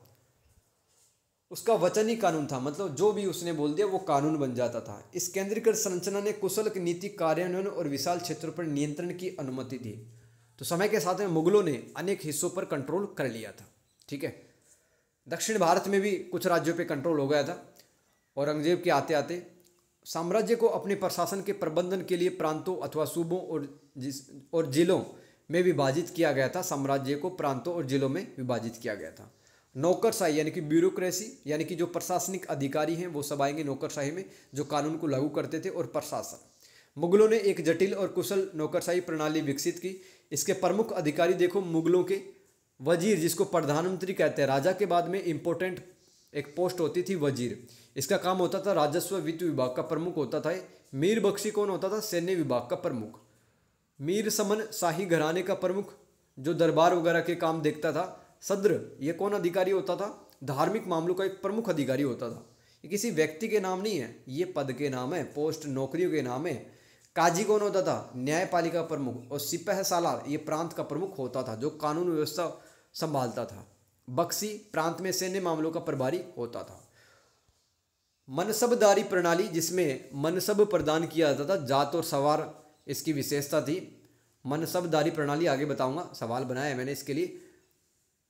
उसका वचन ही कानून था, मतलब जो भी उसने बोल दिया वो कानून बन जाता था। इस केंद्रीकृत संरचना ने कुशल नीति कार्यान्वयन और विशाल क्षेत्रों पर नियंत्रण की अनुमति दी। तो समय के साथ में मुगलों ने अनेक हिस्सों पर कंट्रोल कर लिया था। ठीक है, दक्षिण भारत में भी कुछ राज्यों पे कंट्रोल हो गया था औरंगजेब के आते आते। साम्राज्य को अपने प्रशासन के प्रबंधन के लिए प्रांतों अथवा सूबों और जिलों में विभाजित किया गया था। साम्राज्य को प्रांतों और जिलों में विभाजित किया गया था। नौकरशाही यानी कि ब्यूरोक्रेसी, यानी कि जो प्रशासनिक अधिकारी हैं वो सब आएंगे नौकरशाही में, जो कानून को लागू करते थे। और प्रशासन, मुगलों ने एक जटिल और कुशल नौकरशाही प्रणाली विकसित की। इसके प्रमुख अधिकारी देखो मुगलों के वजीर, जिसको प्रधानमंत्री कहते हैं, राजा के बाद में इंपॉर्टेंट एक पोस्ट होती थी वजीर। इसका काम होता था राजस्व वित्त विभाग का प्रमुख होता था। मीर बख्शी कौन होता था, सैन्य विभाग का प्रमुख। मीर समन शाही घराने का प्रमुख, जो दरबार वगैरह के काम देखता था। सद्र, ये कौन अधिकारी होता था, धार्मिक मामलों का एक प्रमुख अधिकारी होता था। ये किसी व्यक्ति के नाम नहीं है, ये पद के नाम है, पोस्ट नौकरियों के नाम है। काजी कौन होता था, न्यायपालिका प्रमुख। और सिपह सालार, ये प्रांत का प्रमुख होता था जो कानून व्यवस्था संभालता था। बख्शी प्रांत में सैन्य मामलों का प्रभारी होता था। मनसबदारी प्रणाली, जिसमें मनसब प्रदान किया जाता था, जात और सवार इसकी विशेषता थी। मनसबदारी प्रणाली आगे बताऊंगा, सवाल बनाया है मैंने इसके लिए।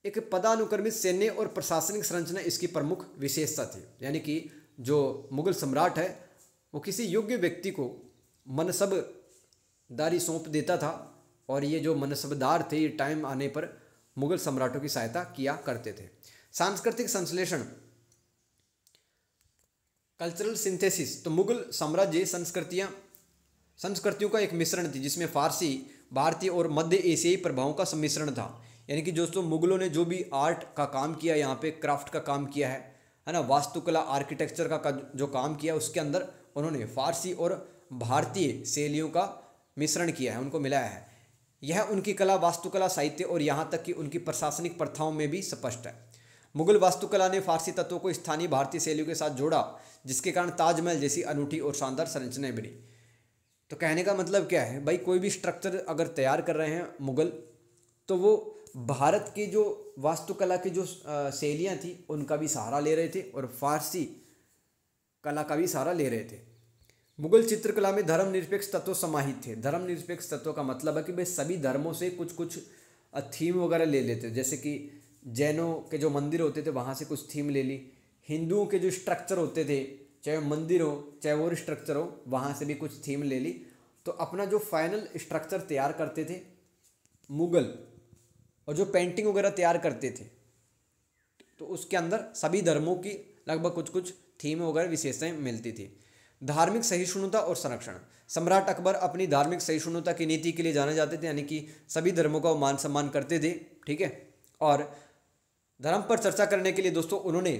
एक पदानुक्रमित सैन्य और प्रशासनिक संरचना इसकी प्रमुख विशेषता थी, यानी कि जो मुगल सम्राट है वो किसी योग्य व्यक्ति को मनसबदारी सौंप देता था, और ये जो मनसबदार थे ये टाइम आने पर मुगल सम्राटों की सहायता किया करते थे। सांस्कृतिक संश्लेषण, कल्चरल सिंथेसिस, तो मुगल साम्राज्य संस्कृतियाँ संस्कृतियों का एक मिश्रण थी जिसमें फारसी, भारतीय और मध्य एशियाई प्रभावों का सम्मिश्रण था। यानी कि दोस्तों मुगलों ने जो भी आर्ट का काम किया, यहाँ पे क्राफ्ट का काम किया है ना, वास्तुकला आर्किटेक्चर का जो काम किया उसके अंदर उन्होंने फारसी और भारतीय शैलियों का मिश्रण किया है, उनको मिलाया है। यह उनकी कला, वास्तुकला, साहित्य और यहाँ तक कि उनकी प्रशासनिक प्रथाओं में भी स्पष्ट है। मुगल वास्तुकला ने फारसी तत्वों को स्थानीय भारतीय शैलियों के साथ जोड़ा, जिसके कारण ताजमहल जैसी अनूठी और शानदार संरचनाएं बनी। तो कहने का मतलब क्या है भाई, कोई भी स्ट्रक्चर अगर तैयार कर रहे हैं मुगल, तो वो भारत की जो वास्तुकला की जो शैलियाँ थी उनका भी सहारा ले रहे थे और फारसी कला का भी सहारा ले रहे थे। मुगल चित्रकला में धर्मनिरपेक्ष तत्व समाहित थे। धर्मनिरपेक्ष तत्व का मतलब है कि भाई सभी धर्मों से कुछ कुछ थीम वगैरह ले लेते, जैसे कि जैनों के जो मंदिर होते थे वहाँ से कुछ थीम ले ली, हिंदुओं के जो स्ट्रक्चर होते थे, चाहे मंदिर हो चाहे और स्ट्रक्चर हो, वहाँ से भी कुछ थीम ले ली। तो अपना जो फाइनल स्ट्रक्चर तैयार करते थे मुगल, और जो पेंटिंग वगैरह तैयार करते थे, तो उसके अंदर सभी धर्मों की लगभग कुछ कुछ थीम वगैरह विशेषताएं मिलती थी। धार्मिक सहिष्णुता और संरक्षण। सम्राट अकबर अपनी धार्मिक सहिष्णुता की नीति के लिए जाने जाते थे, यानी कि सभी धर्मों का मान सम्मान करते थे, ठीक है। और धर्म पर चर्चा करने के लिए दोस्तों उन्होंने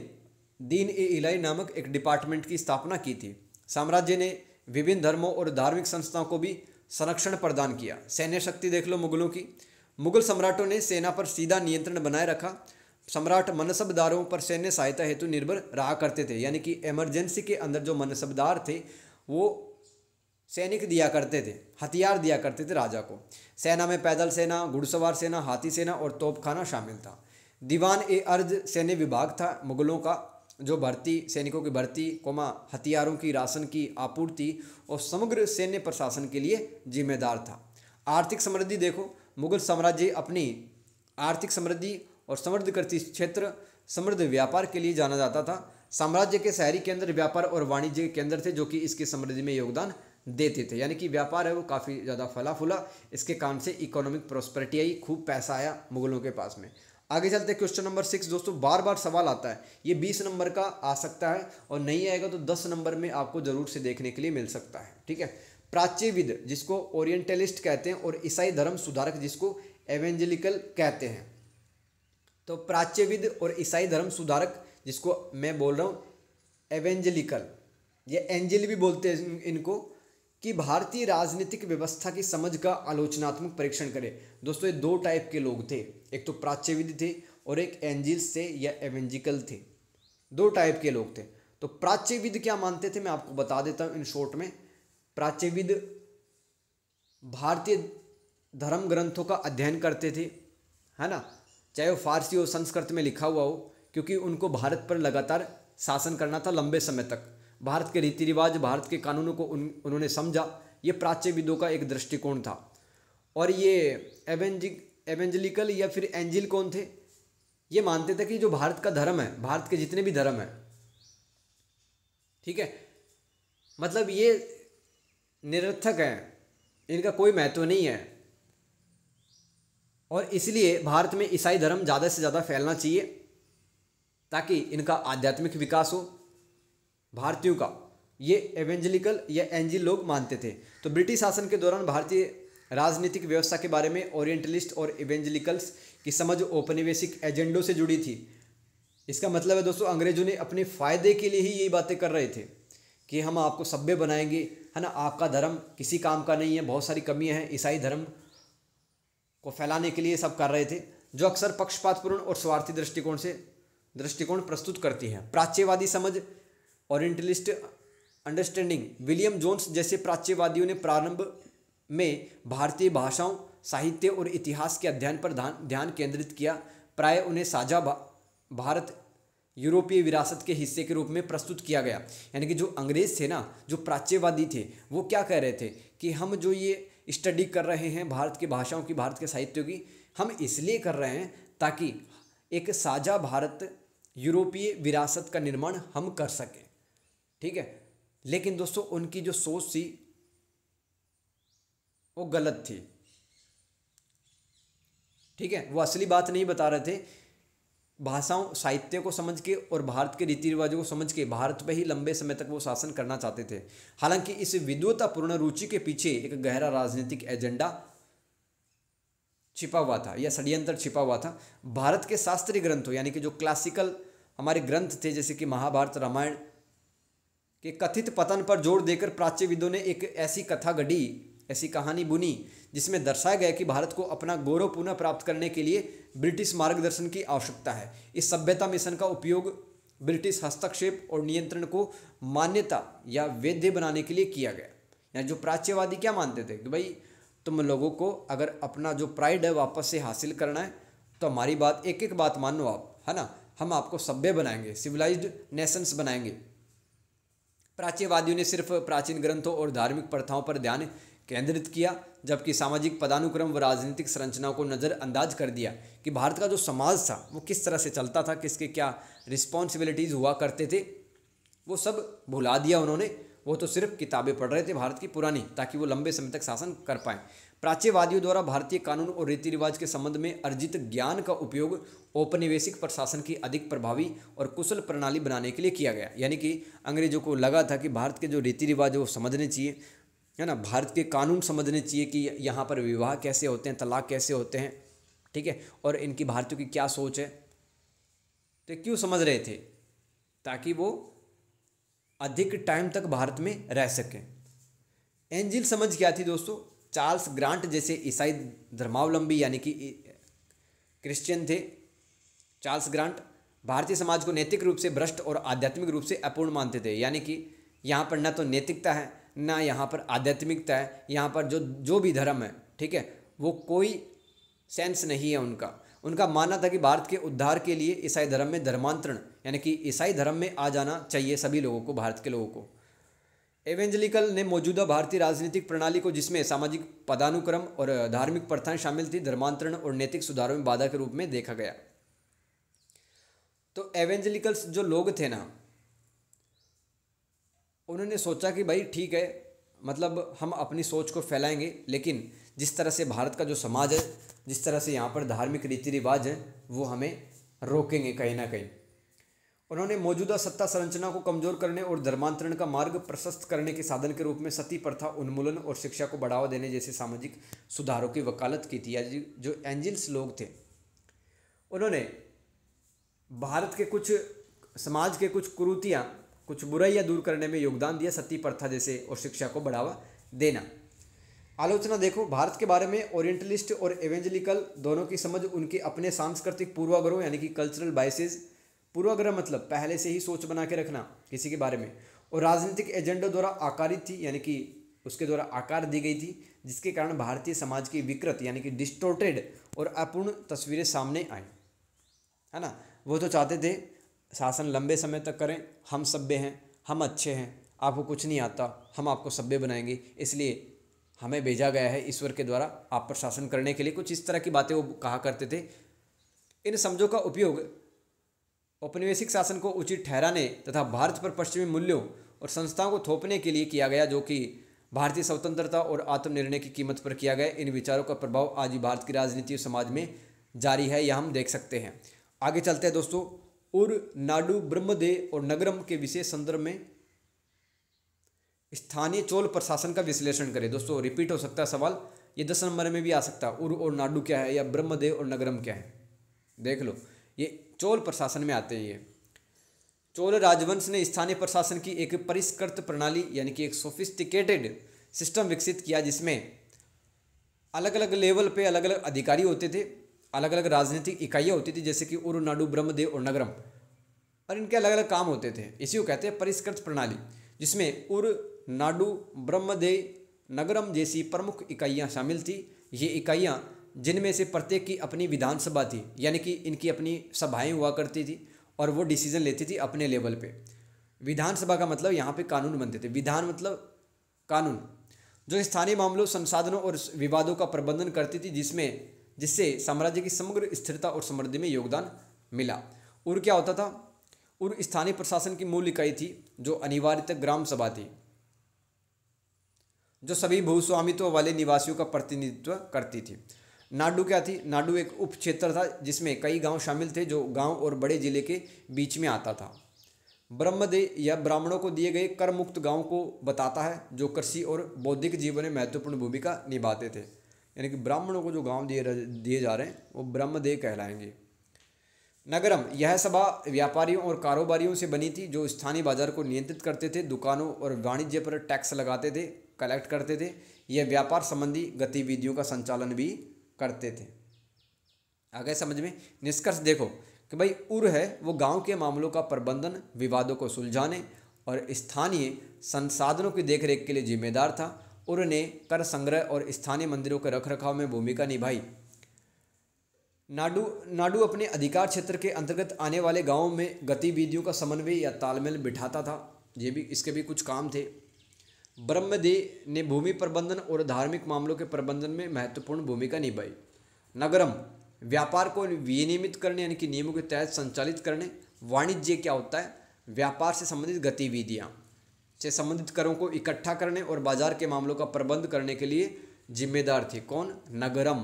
दीन ए इलाही नामक एक डिपार्टमेंट की स्थापना की थी। साम्राज्य ने विभिन्न धर्मों और धार्मिक संस्थाओं को भी संरक्षण प्रदान किया। सैन्य शक्ति देख लो मुगलों की। मुगल सम्राटों ने सेना पर सीधा नियंत्रण बनाए रखा। सम्राट मनसबदारों पर सैन्य सहायता हेतु निर्भर रहा करते थे, यानी कि इमरजेंसी के अंदर जो मनसबदार थे वो सैनिक दिया करते थे, हथियार दिया करते थे राजा को। सेना में पैदल सेना, घुड़सवार सेना, हाथी सेना और तोपखाना शामिल था। दीवान ए अर्ज सैन्य विभाग था मुगलों का, जो भर्ती, सैनिकों की भर्ती, हथियारों की, राशन की आपूर्ति और समग्र सैन्य प्रशासन के लिए जिम्मेदार था। आर्थिक समृद्धि देखो, मुगल साम्राज्य अपनी आर्थिक समृद्धि और समृद्ध कृषि क्षेत्र, समृद्ध व्यापार के लिए जाना जाता था। साम्राज्य के शहरी केंद्र व्यापार और वाणिज्य केंद्र थे, जो कि इसकी समृद्धि में योगदान देते थे। यानी कि व्यापार है वो काफ़ी ज़्यादा फला फूला, इसके कारण से इकोनॉमिक प्रॉस्पेरिटी आई, खूब पैसा आया मुगलों के पास में। आगे चलते क्वेश्चन नंबर 6 दोस्तों, बार बार सवाल आता है, ये 20 नंबर का आ सकता है और नहीं आएगा तो 10 नंबर में आपको जरूर से देखने के लिए मिल सकता है, ठीक है। प्राच्यविद जिसको ओरिएंटलिस्ट कहते हैं और ईसाई धर्म सुधारक जिसको एवेंजेलिकल कहते हैं। तो प्राच्यविद और ईसाई धर्म सुधारक जिसको मैं बोल रहा हूँ एवेंजेलिकल, ये एंजल भी बोलते हैं इनको, कि भारतीय राजनीतिक व्यवस्था की समझ का आलोचनात्मक परीक्षण करे। दोस्तों ये दो टाइप के लोग थे, एक तो प्राच्यविद थे और एक एंजिल्स थे या एवेंजिकल थे, दो टाइप के लोग थे। तो प्राच्यविद क्या मानते थे मैं आपको बता देता हूँ इन शॉर्ट में। प्राच्यविद भारतीय धर्म ग्रंथों का अध्ययन करते थे, है ना, चाहे वो फारसी हो संस्कृत में लिखा हुआ हो, क्योंकि उनको भारत पर लगातार शासन करना था लंबे समय तक। भारत के रीति रिवाज, भारत के कानूनों को उन्होंने समझा। ये प्राच्यविदों का एक दृष्टिकोण था। और ये एवेंजलिकल या फिर एंजिल कौन थे, ये मानते थे कि जो भारत का धर्म है, भारत के जितने भी धर्म है, ठीक है, मतलब ये निरर्थक है, इनका कोई महत्व नहीं है, और इसलिए भारत में ईसाई धर्म ज़्यादा से ज़्यादा फैलना चाहिए ताकि इनका आध्यात्मिक विकास हो भारतीयों का। ये एवेंजलिकल या एंजिल लोग मानते थे। तो ब्रिटिश शासन के दौरान भारतीय राजनीतिक व्यवस्था के बारे में ओरिएंटलिस्ट और एवेंजलिकल्स की समझ औपनिवेशिक एजेंडों से जुड़ी थी। इसका मतलब है दोस्तों अंग्रेजों ने अपने फ़ायदे के लिए ही यही बातें कर रहे थे कि हम आपको सभ्य बनाएंगे, है ना, आपका धर्म किसी काम का नहीं है, बहुत सारी कमियां हैं, ईसाई धर्म को फैलाने के लिए सब कर रहे थे, जो अक्सर पक्षपातपूर्ण और स्वार्थी दृष्टिकोण प्रस्तुत करती है। प्राच्यवादी समझ, ओरिएंटलिस्ट अंडरस्टैंडिंग, विलियम जोन्स जैसे प्राच्यवादियों ने प्रारंभ में भारतीय भाषाओं, साहित्य और इतिहास के अध्ययन पर ध्यान केंद्रित किया। प्राय उन्हें साझा भारत यूरोपीय विरासत के हिस्से के रूप में प्रस्तुत किया गया। यानी कि जो अंग्रेज थे ना, जो प्राच्यवादी थे, वो क्या कह रहे थे कि हम जो ये स्टडी कर रहे हैं भारत की भाषाओं की, भारत के साहित्यों की, हम इसलिए कर रहे हैं ताकि एक साझा भारत यूरोपीय विरासत का निर्माण हम कर सकें, ठीक है। लेकिन दोस्तों उनकी जो सोच थी वो गलत थी, ठीक है, वो असली बात नहीं बता रहे थे। भाषाओं साहित्य को समझ के और भारत के रीति रिवाजों को समझ के भारत पे ही लंबे समय तक वो शासन करना चाहते थे। हालांकि इस विद्वतापूर्ण रुचि के पीछे एक गहरा राजनीतिक एजेंडा छिपा हुआ था या षड्यंत्र छिपा हुआ था। भारत के शास्त्रीय ग्रंथों यानी कि जो क्लासिकल हमारे ग्रंथ थे जैसे कि महाभारत रामायण के कथित पतन पर जोर देकर प्राच्यविदों ने एक ऐसी कथा गढ़ी, ऐसी कहानी बुनी जिसमें दर्शाया गया कि भारत को अपना गौरव पुनः प्राप्त करने के लिए ब्रिटिश मार्गदर्शन की आवश्यकता है। इस सभ्यता मिशन का उपयोग ब्रिटिश हस्तक्षेप और नियंत्रण को मान्यता या वैध बनाने के लिए किया गया। यानी जो प्राच्यवादी क्या मानते थे कि भाई तुम लोगों को अगर अपना जो प्राइड है वापस से हासिल करना है तो हमारी बात एक एक बात मानो आप, है ना, हम आपको सभ्य बनाएंगे, सिविलाइज्ड नेशंस बनाएंगे। प्राच्यवादियों ने सिर्फ प्राचीन ग्रंथों और धार्मिक प्रथाओं पर ध्यान केंद्रित किया, जबकि सामाजिक पदानुक्रम व राजनीतिक संरचनाओं को नज़रअंदाज कर दिया कि भारत का जो समाज था वो किस तरह से चलता था, किसके क्या रिस्पॉन्सिबिलिटीज़ हुआ करते थे, वो सब भुला दिया उन्होंने। वो तो सिर्फ किताबें पढ़ रहे थे भारत की पुरानी, ताकि वो लंबे समय तक शासन कर पाएं। प्राच्यवादियों द्वारा भारतीय कानून और रीति रिवाज के संबंध में अर्जित ज्ञान का उपयोग औपनिवेशिक प्रशासन की अधिक प्रभावी और कुशल प्रणाली बनाने के लिए किया गया। यानी कि अंग्रेजों को लगा था कि भारत के जो रीति रिवाज है वो समझने चाहिए, है ना, भारत के कानून समझने चाहिए कि यहाँ पर विवाह कैसे होते हैं, तलाक कैसे होते हैं, ठीक है, और इनकी भारतीयों की क्या सोच है। तो क्यों समझ रहे थे? ताकि वो अधिक टाइम तक भारत में रह सकें। एंजिल समझ क्या थी दोस्तों? चार्ल्स ग्रांट जैसे ईसाई धर्मावलंबी यानी कि क्रिश्चियन थे। चार्ल्स ग्रांट भारतीय समाज को नैतिक रूप से भ्रष्ट और आध्यात्मिक रूप से अपूर्ण मानते थे। यानी कि यहाँ पर ना तो नैतिकता है ना यहाँ पर आध्यात्मिकता है, यहाँ पर जो भी धर्म है, ठीक है, वो कोई सेंस नहीं है उनका। उनका मानना था कि भारत के उद्धार के लिए ईसाई धर्म में धर्मांतरण यानी कि ईसाई धर्म में आ जाना चाहिए सभी लोगों को, भारत के लोगों को। एवेंजलिकल ने मौजूदा भारतीय राजनीतिक प्रणाली को, जिसमें सामाजिक पदानुक्रम और धार्मिक प्रथाएं शामिल थी, धर्मांतरण और नैतिक सुधारों में बाधा के रूप में देखा गया। तो एवेंजलिकल्स जो लोग थे ना, उन्होंने सोचा कि भाई ठीक है, मतलब हम अपनी सोच को फैलाएंगे, लेकिन जिस तरह से भारत का जो समाज है, जिस तरह से यहाँ पर धार्मिक रीति रिवाज हैं, वो हमें रोकेंगे कहीं ना कहीं। उन्होंने मौजूदा सत्ता संरचना को कमजोर करने और धर्मांतरण का मार्ग प्रशस्त करने के साधन के रूप में सती प्रथा उन्मूलन और शिक्षा को बढ़ावा देने जैसे सामाजिक सुधारों की वकालत की थी। जो एंजिल्स लोग थे, उन्होंने भारत के कुछ समाज के कुछ कुरीतियाँ, कुछ बुराइयाँ दूर करने में योगदान दिया, सती प्रथा जैसे, और शिक्षा को बढ़ावा देना। आलोचना देखो, भारत के बारे में ओरिएंटलिस्ट और एवेंजलिकल दोनों की समझ उनके अपने सांस्कृतिक पूर्वाग्रहों यानी कि कल्चरल बायसेस, पूर्वाग्रह मतलब पहले से ही सोच बना के रखना किसी के बारे में, और राजनीतिक एजेंडों द्वारा आकारित थी, यानी कि उसके द्वारा आकार दी गई थी, जिसके कारण भारतीय समाज की विकृत यानी कि डिस्टोर्टेड और अपूर्ण तस्वीरें सामने आई, है ना। वो तो चाहते थे शासन लंबे समय तक करें, हम सभ्य हैं, हम अच्छे हैं, आपको कुछ नहीं आता, हम आपको सभ्य बनाएंगे, इसलिए हमें भेजा गया है ईश्वर के द्वारा आप पर शासन करने के लिए। कुछ इस तरह की बातें वो कहा करते थे। इन समझों का उपयोग औपनिवेशिक शासन को उचित ठहराने तथा भारत पर पश्चिमी मूल्यों और संस्थाओं को थोपने के लिए किया गया, जो कि भारतीय स्वतंत्रता और आत्मनिर्णय की कीमत पर किया गया। इन विचारों का प्रभाव आज भी भारत की राजनीति और समाज में जारी है, यह हम देख सकते हैं। आगे चलते हैं दोस्तों। उर नाडु ब्रह्मदेव और नगरम के विशेष संदर्भ में स्थानीय चोल प्रशासन का विश्लेषण करें। दोस्तों रिपीट हो सकता है सवाल, ये 10 नंबर में भी आ सकता है। उर और नाडु क्या है या ब्रह्मदेव और नगरम क्या है, देख लो, ये चोल प्रशासन में आते हैं। ये चोल राजवंश ने स्थानीय प्रशासन की एक परिष्कृत प्रणाली यानी कि एक सोफिस्टिकेटेड सिस्टम विकसित किया, जिसमें अलग अलग लेवल पे अलग अलग अधिकारी होते थे, अलग अलग राजनीतिक इकाइयाँ होती थी, जैसे कि उर नाडु ब्रह्मदेव और नगरम, और इनके अलग अलग काम होते थे। इसी को कहते हैं परिष्कृत प्रणाली, जिसमें उर नाडु ब्रह्मदेव नगरम जैसी प्रमुख इकाइयाँ शामिल थी। ये इकाइयाँ जिनमें से प्रत्येक की अपनी विधानसभा थी, यानी कि इनकी अपनी सभाएं हुआ करती थी और वो डिसीजन लेती थी अपने लेवल पे। विधानसभा का मतलब यहाँ पे कानून बनते थे, विधान मतलब कानून, जो स्थानीय मामलों, संसाधनों और विवादों का प्रबंधन करती थी, जिससे साम्राज्य की समग्र स्थिरता और समृद्धि में योगदान मिला। उर क्या होता था? उर स्थानीय प्रशासन की मूल इकाई थी, जो अनिवार्यतः ग्राम सभा थी, जो सभी भूस्वामित्व वाले निवासियों का प्रतिनिधित्व करती थी। नाडु क्या थी? नाडु एक उप क्षेत्र था जिसमें कई गांव शामिल थे, जो गांव और बड़े जिले के बीच में आता था। ब्रह्मदेय या ब्राह्मणों को दिए गए कर मुक्त गांव को बताता है, जो कृषि और बौद्धिक जीवन में महत्वपूर्ण भूमिका निभाते थे। यानी कि ब्राह्मणों को जो गांव दिए जा रहे हैं वो ब्रह्मदेय कहलाएंगे। नगरम, यह सभा व्यापारियों और कारोबारियों से बनी थी, जो स्थानीय बाजार को नियंत्रित करते थे, दुकानों और वाणिज्य पर टैक्स लगाते थे, कलेक्ट करते थे। यह व्यापार संबंधी गतिविधियों का संचालन भी करते थे। आगे समझ में निष्कर्ष देखो कि भाई उर है वो गांव के मामलों का प्रबंधन, विवादों को सुलझाने और स्थानीय संसाधनों की देखरेख के लिए जिम्मेदार था। उर ने कर संग्रह और स्थानीय मंदिरों के रखरखाव में भूमिका निभाई। नाडु अपने अधिकार क्षेत्र के अंतर्गत आने वाले गांवों में गतिविधियों का समन्वय या तालमेल बिठाता था। ये भी इसके भी कुछ काम थे। ब्रह्मदेय ने भूमि प्रबंधन और धार्मिक मामलों के प्रबंधन में महत्वपूर्ण भूमिका निभाई। नगरम, व्यापार को विनियमित करने यानी कि नियमों के तहत संचालित करने। वाणिज्य क्या होता है? व्यापार से संबंधित गतिविधियां से संबंधित करों को इकट्ठा करने और बाजार के मामलों का प्रबंध करने के लिए जिम्मेदार थी। कौन? नगरम।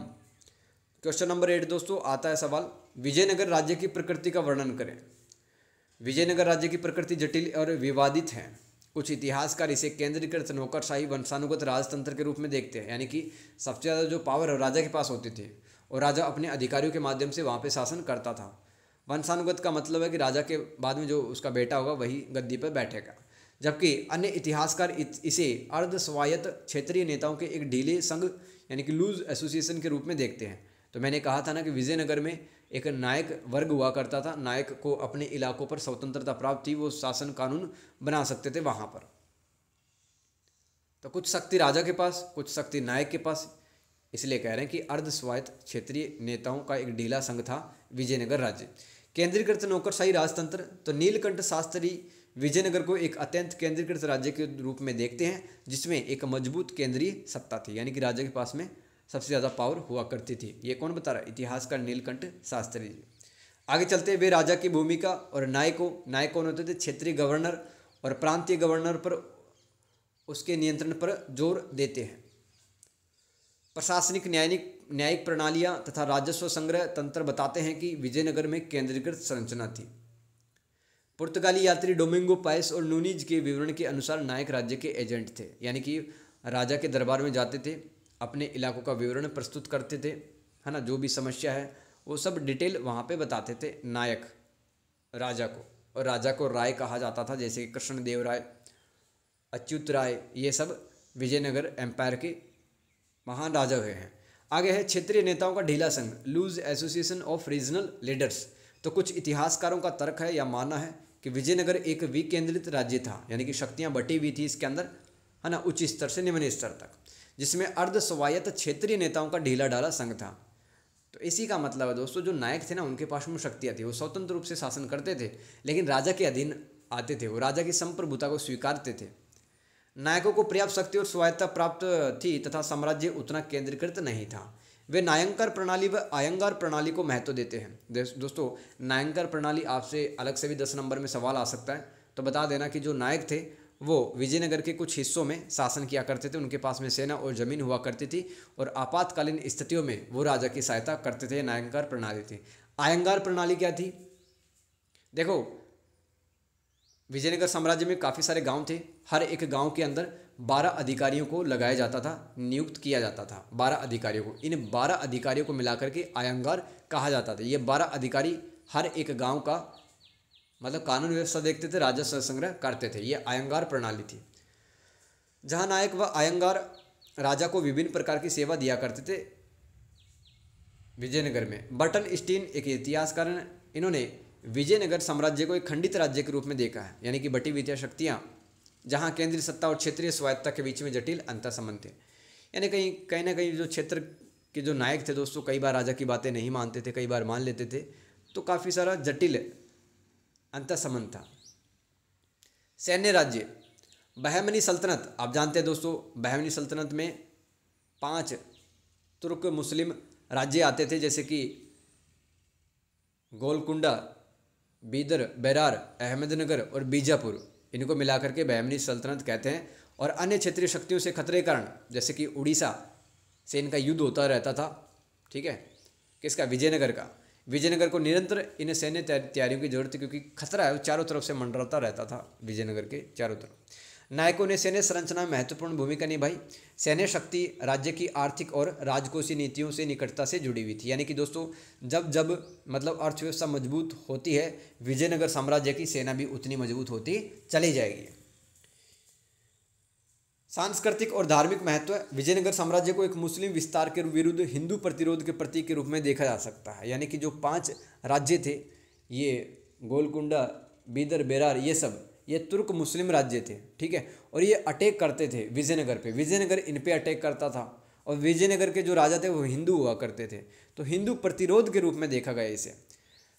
क्वेश्चन नंबर 8 दोस्तों आता है सवाल, विजयनगर राज्य की प्रकृति का वर्णन करें। विजयनगर राज्य की प्रकृति जटिल और विवादित है। कुछ इतिहासकार इसे केंद्रीकृत नौकरशाही वंशानुगत राजतंत्र के रूप में देखते हैं, यानी कि सबसे ज़्यादा जो पावर राजा के पास होती थी और राजा अपने अधिकारियों के माध्यम से वहाँ पे शासन करता था। वंशानुगत का मतलब है कि राजा के बाद में जो उसका बेटा होगा वही गद्दी पर बैठेगा। जबकि अन्य इतिहासकार इसे अर्ध स्वायत्त क्षेत्रीय नेताओं के एक ढीले संघ यानी कि लूज एसोसिएशन के रूप में देखते हैं। तो मैंने कहा था ना कि विजयनगर में एक नायक वर्ग हुआ करता था। नायक को अपने इलाकों पर स्वतंत्रता प्राप्त थी, वो शासन कानून बना सकते थे वहाँ पर। तो कुछ शक्ति राजा के पास, कुछ शक्ति नायक के पास, इसलिए कह रहे हैं कि अर्ध स्वायत्त क्षेत्रीय नेताओं का एक ढीला संघ था विजयनगर राज्य। केंद्रीकृत नौकरशाही राजतंत्र, तो नीलकंठ शास्त्री विजयनगर को एक अत्यंत केंद्रीकृत राज्य के रूप में देखते हैं, जिसमें एक मजबूत केंद्रीय सत्ता थी, यानी कि राजा के पास में सबसे ज़्यादा पावर हुआ करती थी। ये कौन बता रहा है? इतिहासकार नीलकंठ शास्त्री जी। आगे चलते वे राजा की भूमिका और नायक कौन होते थे? क्षेत्रीय गवर्नर और प्रांतीय गवर्नर पर उसके नियंत्रण पर जोर देते हैं। प्रशासनिक न्यायिक प्रणालियां तथा राजस्व संग्रह तंत्र बताते हैं कि विजयनगर में केंद्रीकृत संरचना थी। पुर्तगाली यात्री डोमिंगो पायस और नूनीज के विवरण के अनुसार नायक राज्य के एजेंट थे, यानी कि राजा के दरबार में जाते थे, अपने इलाकों का विवरण प्रस्तुत करते थे, है ना, जो भी समस्या है वो सब डिटेल वहाँ पे बताते थे नायक राजा को। और राजा को राय कहा जाता था, जैसे कि कृष्णदेव राय, अच्युत राय, ये सब विजयनगर एम्पायर के महान राजा हुए हैं। आगे है क्षेत्रीय नेताओं का ढीला संघ, loose association of regional leaders. तो कुछ इतिहासकारों का तर्क है या मानना है कि विजयनगर एक विकेंद्रित राज्य था, यानी कि शक्तियाँ बटी हुई थी इसके अंदर, है ना, उच्च स्तर से निम्न स्तर तक, जिसमें अर्ध स्वायत्त क्षेत्रीय नेताओं का ढीला ढाला संघ था। तो इसी का मतलब है दोस्तों, जो नायक थे ना उनके पास में शक्तियाँ थी, वो स्वतंत्र रूप से शासन करते थे, लेकिन राजा के अधीन आते थे, वो राजा की संप्रभुता को स्वीकारते थे। नायकों को पर्याप्त शक्ति और स्वायत्तता प्राप्त थी तथा साम्राज्य उतना केंद्रीकृत नहीं था। वे नायंकर प्रणाली व आयंगार प्रणाली को महत्व देते हैं। दोस्तों, नायंकर प्रणाली आपसे अलग से भी 10 नंबर में सवाल आ सकता है, तो बता देना कि जो नायक थे वो विजयनगर के कुछ हिस्सों में शासन किया करते थे, उनके पास में सेना और जमीन हुआ करती थी, और आपातकालीन स्थितियों में वो राजा की सहायता करते थे। नायंकार प्रणाली थी। आयंगार प्रणाली क्या थी? देखो, विजयनगर साम्राज्य में काफ़ी सारे गांव थे, हर एक गांव के अंदर 12 अधिकारियों को लगाया जाता था, नियुक्त किया जाता था 12 अधिकारियों को। इन 12 अधिकारियों को मिलाकर के आयंगार कहा जाता था। ये 12 अधिकारी हर एक गांव का मतलब कानून व्यवस्था देखते थे, राजस्व संग्रह करते थे। ये आयंगार प्रणाली थी, जहां नायक व आयंगार राजा को विभिन्न प्रकार की सेवा दिया करते थे। विजयनगर में बर्टन स्टीन एक इतिहासकार हैं, इन्होंने विजयनगर साम्राज्य को एक खंडित राज्य के रूप में देखा है, यानी कि बटी हुई शक्तियाँ, जहाँ केंद्रीय सत्ता और क्षेत्रीय स्वायत्तता के बीच में जटिल अंतर संबंध थे। यानी कहीं ना कहीं जो क्षेत्र के जो नायक थे दोस्तों, कई बार राजा की बातें नहीं मानते थे, कई बार मान लेते थे, तो काफ़ी सारा जटिल अंतर संबंध था। सैन्य राज्य, बहमनी सल्तनत, आप जानते हैं दोस्तों, बहमनी सल्तनत में 5 तुर्क मुस्लिम राज्य आते थे, जैसे कि गोलकुंडा, बीदर, बेरार, अहमदनगर और बीजापुर। इनको मिलाकर के बहमनी सल्तनत कहते हैं। और अन्य क्षेत्रीय शक्तियों से खतरे के कारण, जैसे कि उड़ीसा से इनका युद्ध होता रहता था, ठीक है, किसका? विजयनगर का। विजयनगर को निरंतर इन सैन्य तैयारियों की जरूरत थी, क्योंकि खतरा है, वो चारों तरफ से मंडराता रहता था विजयनगर के चारों तरफ। नायकों ने सैन्य संरचना में महत्वपूर्ण भूमिका निभाई। सैन्य शक्ति राज्य की आर्थिक और राजकोषीय नीतियों से निकटता से जुड़ी हुई थी। यानी कि दोस्तों, जब जब मतलब अर्थव्यवस्था मजबूत होती है, विजयनगर साम्राज्य की सेना भी उतनी मजबूत होती चली जाएगी। सांस्कृतिक और धार्मिक महत्व। विजयनगर साम्राज्य को एक मुस्लिम विस्तार के विरुद्ध हिंदू प्रतिरोध के प्रतीक के रूप में देखा जा सकता है। यानी कि जो 5 राज्य थे, ये गोलकुंडा, बीदर, बेरार, ये सब ये तुर्क मुस्लिम राज्य थे, ठीक है। और ये अटैक करते थे विजयनगर पे, विजयनगर इन पे अटैक करता था। और विजयनगर के जो राजा थे वो हिंदू हुआ करते थे, तो हिंदू प्रतिरोध के रूप में देखा गया इसे,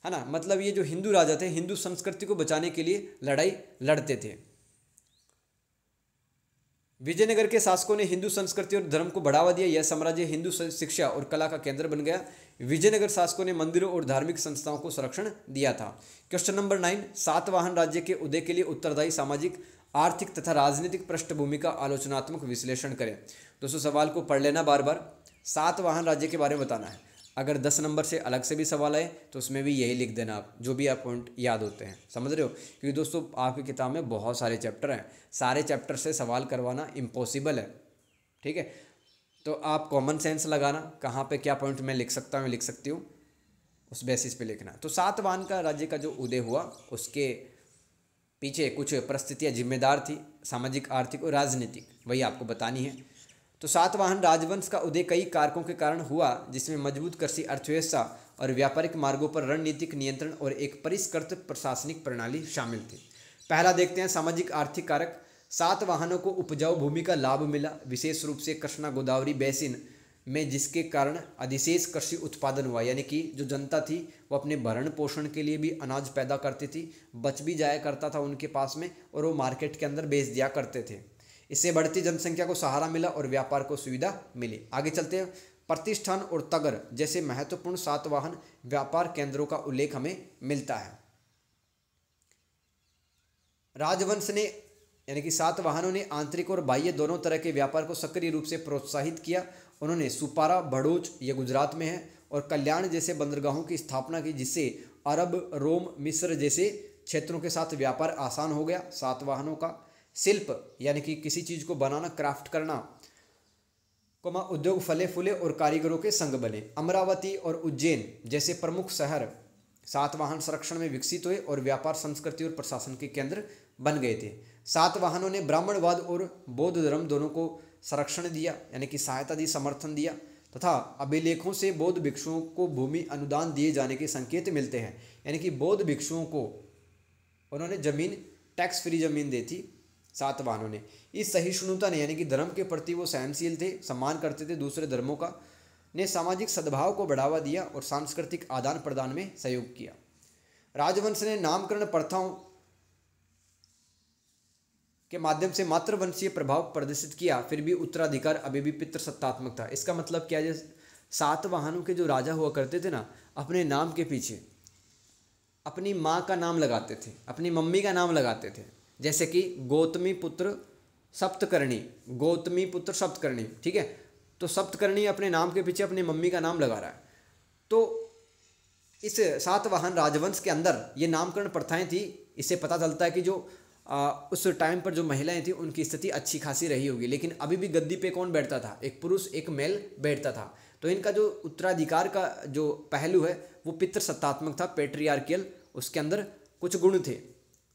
है ना। मतलब ये जो हिंदू राजा थे, हिंदू संस्कृति को बचाने के लिए लड़ाई लड़ते थे। विजयनगर के शासकों ने हिंदू संस्कृति और धर्म को बढ़ावा दिया। यह साम्राज्य हिंदू शिक्षा और कला का केंद्र बन गया। विजयनगर शासकों ने मंदिरों और धार्मिक संस्थाओं को संरक्षण दिया था। क्वेश्चन नंबर 9, सातवाहन राज्य के उदय के लिए उत्तरदायी सामाजिक, आर्थिक तथा राजनीतिक पृष्ठभूमि का आलोचनात्मक विश्लेषण करें। दोस्तों सवाल को पढ़ लेना बार बार, सातवाहन राज्य के बारे में बताना है। अगर 10 नंबर से अलग से भी सवाल आए तो उसमें भी यही लिख देना आप, जो भी आप पॉइंट याद होते हैं, समझ रहे हो। क्योंकि दोस्तों आपकी किताब में बहुत सारे चैप्टर हैं, सारे चैप्टर से सवाल करवाना इम्पॉसिबल है, ठीक है। तो आप कॉमन सेंस लगाना, कहाँ पे क्या पॉइंट मैं लिख सकता हूँ, लिख सकती हूँ, उस बेसिस पे लिखना। तो सातवाहन का राज्य का जो उदय हुआ, उसके पीछे कुछ परिस्थितियाँ जिम्मेदार थी, सामाजिक, आर्थिक और राजनीतिक, वही आपको बतानी है। तो सातवाहन राजवंश का उदय कई कारकों के कारण हुआ, जिसमें मजबूत कृषि अर्थव्यवस्था और व्यापारिक मार्गों पर रणनीतिक नियंत्रण और एक परिष्कृत प्रशासनिक प्रणाली शामिल थी। पहला देखते हैं सामाजिक आर्थिक कारक। सातवाहनों को उपजाऊ भूमि का लाभ मिला, विशेष रूप से कृष्णा गोदावरी बेसिन में, जिसके कारण अधिशेष कृषि उत्पादन हुआ। यानी कि जो जनता थी वो अपने भरण पोषण के लिए भी अनाज पैदा करती थी, बच भी जाया करता था उनके पास में, और वो मार्केट के अंदर बेच दिया करते थे। इससे बढ़ती जनसंख्या को सहारा मिला और व्यापार को सुविधा मिली। आगे चलते हैं। प्रतिष्ठान और तगर जैसे महत्वपूर्ण सातवाहन व्यापार केंद्रों का उल्लेख हमें मिलता है। राजवंश ने यानी कि सातवाहनों ने आंतरिक और बाह्य दोनों तरह के व्यापार को सक्रिय रूप से प्रोत्साहित किया। उन्होंने सुपारा, भड़ोच, ये गुजरात में है, और कल्याण जैसे बंदरगाहों की स्थापना की, जिससे अरब, रोम, मिस्र जैसे क्षेत्रों के साथ व्यापार आसान हो गया। सातवाहनों का शिल्प यानी कि किसी चीज़ को बनाना, क्राफ्ट करना, उद्योग फले फूले और कारीगरों के संग बने। अमरावती और उज्जैन जैसे प्रमुख शहर सातवाहन संरक्षण में विकसित हुए और व्यापार, संस्कृति और प्रशासन के केंद्र बन गए थे। सातवाहनों ने ब्राह्मणवाद और बौद्ध धर्म दोनों को संरक्षण दिया, यानी कि सहायता दी, समर्थन दिया, तथा अभिलेखों से बौद्ध भिक्षुओं को भूमि अनुदान दिए जाने के संकेत मिलते हैं। यानी कि बौद्ध भिक्षुओं को उन्होंने जमीन, टैक्स फ्री जमीन दी थी सातवाहनों ने। इस सहिष्णुता ने यानी कि धर्म के प्रति वो सहनशील थे, सम्मान करते थे दूसरे धर्मों का, ने सामाजिक सद्भाव को बढ़ावा दिया और सांस्कृतिक आदान प्रदान में सहयोग किया। राजवंश ने नामकरण प्रथाओं के माध्यम से मातृवंशीय प्रभाव प्रदर्शित किया, फिर भी उत्तराधिकार अभी भी पितृसत्तात्मक था। इसका मतलब क्या है, सातवाहनों के जो राजा हुआ करते थे ना, अपने नाम के पीछे अपनी माँ का नाम लगाते थे, अपनी मम्मी का नाम लगाते थे। जैसे कि गौतमी पुत्र सप्तकर्णी, गौतमी पुत्र सप्तकर्णी, ठीक है। तो सप्तकर्णी अपने नाम के पीछे अपनी मम्मी का नाम लगा रहा है। तो इस सातवाहन राजवंश के अंदर ये नामकरण प्रथाएं थी। इससे पता चलता है कि जो उस टाइम पर जो महिलाएं थी उनकी स्थिति अच्छी खासी रही होगी। लेकिन अभी भी गद्दी पे कौन बैठता था, एक पुरुष एक मेल बैठता था। तो इनका जो उत्तराधिकार का जो पहलू है वो पितृसत्तात्मक था, पेट्रियार्कियल, उसके अंदर कुछ गुण थे।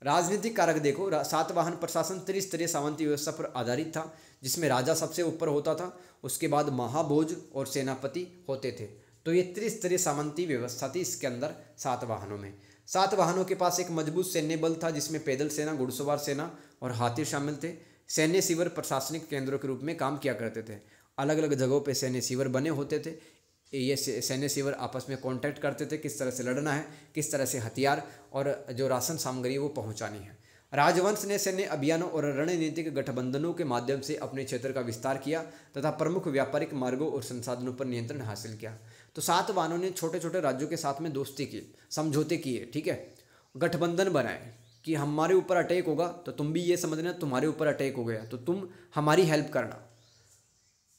राजनीतिक कारक देखो, सातवाहन प्रशासन त्रिस्तरीय सामंती व्यवस्था पर आधारित था, जिसमें राजा सबसे ऊपर होता था, उसके बाद महाभोज और सेनापति होते थे। तो ये त्रिस्तरीय सामंती व्यवस्था थी इसके अंदर सातवाहनों में। सातवाहनों के पास एक मजबूत सैन्य बल था, जिसमें पैदल सेना, घुड़सवार सेना और हाथी शामिल थे। सैन्य शिविर प्रशासनिक केंद्रों के रूप में काम किया करते थे। अलग अलग जगहों पे सैन्य शिविर बने होते थे। ये सैन्य शिविर आपस में कांटेक्ट करते थे, किस तरह से लड़ना है, किस तरह से हथियार और जो राशन सामग्री वो पहुंचानी है। राजवंश ने सैन्य अभियानों और रणनीतिक गठबंधनों के माध्यम से अपने क्षेत्र का विस्तार किया तथा प्रमुख व्यापारिक मार्गों और संसाधनों पर नियंत्रण हासिल किया। तो सातवाहनों ने छोटे छोटे राज्यों के साथ में दोस्ती की, समझौते किए, ठीक है, गठबंधन बनाए कि हमारे ऊपर अटैक होगा तो तुम भी ये समझना तुम्हारे ऊपर अटैक हो गया तो तुम हमारी हेल्प करना।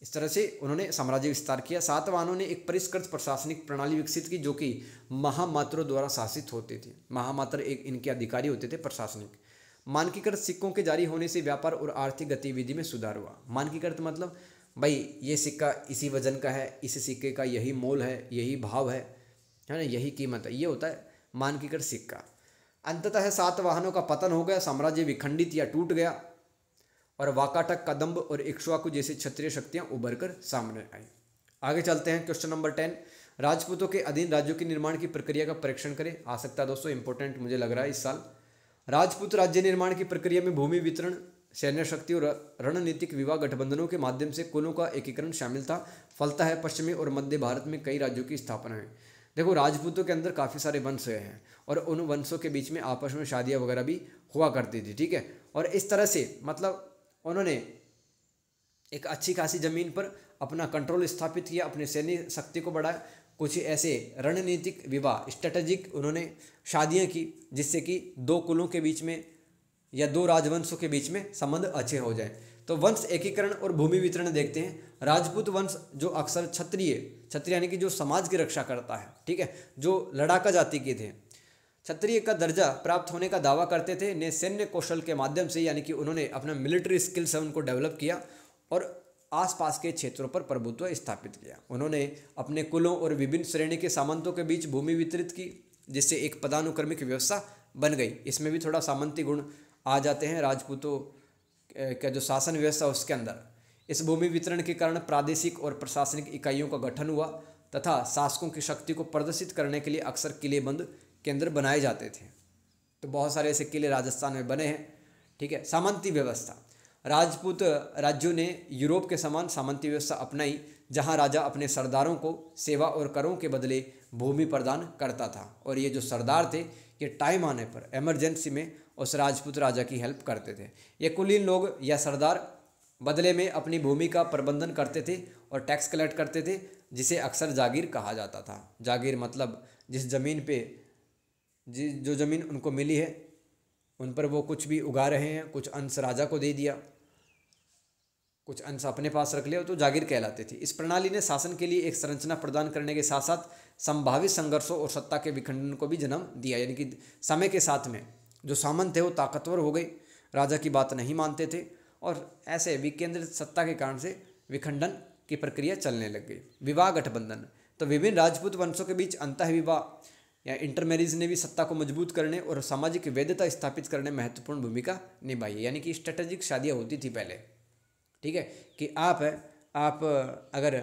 इस तरह से उन्होंने साम्राज्य विस्तार किया। सातवाहनों ने एक परिष्कृत प्रशासनिक प्रणाली विकसित की जो कि महामात्रों द्वारा शासित होती थी। महामात्र एक इनके अधिकारी होते थे प्रशासनिक। मानकीकृत सिक्कों के जारी होने से व्यापार और आर्थिक गतिविधि में सुधार हुआ। मानकीकृत मतलब भाई ये सिक्का इसी वजन का है, इस सिक्के का यही मोल है, यही भाव है ना, यही कीमत है, ये होता है मानकीकृत सिक्का। अंततः सातवाहनों का पतन हो गया, साम्राज्य विखंडित या टूट गया और वाकाटक, कदंब और इक्ष्वाकु जैसी क्षत्रिय शक्तियां उभर कर सामने आई। आगे चलते हैं। क्वेश्चन नंबर 10, राजपूतों के अधीन राज्यों के निर्माण की प्रक्रिया का परीक्षण करें। आ सकता है दोस्तों, इंपॉर्टेंट मुझे लग रहा है इस साल। राजपूत राज्य निर्माण की प्रक्रिया में भूमि वितरण, सैन्य शक्ति और रणनीतिक विवाह गठबंधनों के माध्यम से कुलों का एकीकरण शामिल था। फलता है पश्चिमी और मध्य भारत में कई राज्यों की स्थापना है। देखो, राजपूतों के अंदर काफ़ी सारे वंश हैं और उन वंशों के बीच में आपस में शादियाँ वगैरह भी हुआ करती थी, ठीक है। और इस तरह से मतलब उन्होंने एक अच्छी खासी ज़मीन पर अपना कंट्रोल स्थापित किया, अपने सैन्य शक्ति को बढ़ाया। कुछ ऐसे रणनीतिक विवाह, स्ट्रेटेजिक उन्होंने शादियाँ की जिससे कि दो कुलों के बीच में या दो राजवंशों के बीच में संबंध अच्छे हो जाए। तो वंश एकीकरण और भूमि वितरण देखते हैं। राजपूत वंश जो अक्सर क्षत्रिय यानी कि जो समाज की रक्षा करता है, ठीक है, जो लड़ाका जाति के थे, क्षत्रिय का दर्जा प्राप्त होने का दावा करते थे, ने सैन्य कौशल के माध्यम से यानी कि उन्होंने अपना मिलिट्री स्किल्स है उनको डेवलप किया और आसपास के क्षेत्रों पर प्रभुत्व स्थापित किया। उन्होंने अपने कुलों और विभिन्न श्रेणी के सामंतों के बीच भूमि वितरित की जिससे एक पदानुक्रमिक व्यवस्था बन गई। इसमें भी थोड़ा सामंती गुण आ जाते हैं राजपूतों का जो शासन व्यवस्था उसके अंदर। इस भूमि वितरण के कारण प्रादेशिक और प्रशासनिक इकाइयों का गठन हुआ तथा शासकों की शक्ति को प्रदर्शित करने के लिए अक्सर किलेबंद केंद्र बनाए जाते थे। तो बहुत सारे ऐसे किले राजस्थान में बने हैं, ठीक है। सामंती व्यवस्था, राजपूत राज्यों ने यूरोप के समान सामंती व्यवस्था अपनाई जहां राजा अपने सरदारों को सेवा और करों के बदले भूमि प्रदान करता था और ये जो सरदार थे ये टाइम आने पर इमरजेंसी में उस राजपूत राजा की हेल्प करते थे। ये कुलीन लोग या सरदार बदले में अपनी भूमि का प्रबंधन करते थे और टैक्स कलेक्ट करते थे जिसे अक्सर जागीर कहा जाता था। जागीर मतलब जिस ज़मीन पे जो ज़मीन उनको मिली है उन पर वो कुछ भी उगा रहे हैं, कुछ अंश राजा को दे दिया, कुछ अंश अपने पास रख लिया, तो जागीर कहलाते थे। इस प्रणाली ने शासन के लिए एक संरचना प्रदान करने के साथ साथ संभावित संघर्षों और सत्ता के विखंडन को भी जन्म दिया। यानी कि समय के साथ में जो सामंत थे वो ताकतवर हो गए, राजा की बात नहीं मानते थे और ऐसे विकेंद्रित सत्ता के कारण से विखंडन की प्रक्रिया चलने लग गई। विवाह गठबंधन, तो विभिन्न राजपूत वंशों के बीच अंतः विवाह या इंटरमैरिज ने भी सत्ता को मजबूत करने और सामाजिक वैधता स्थापित करने में महत्वपूर्ण भूमिका निभाई। यानी कि स्ट्रेटेजिक शादियाँ होती थी पहले, ठीक है, कि आप अगर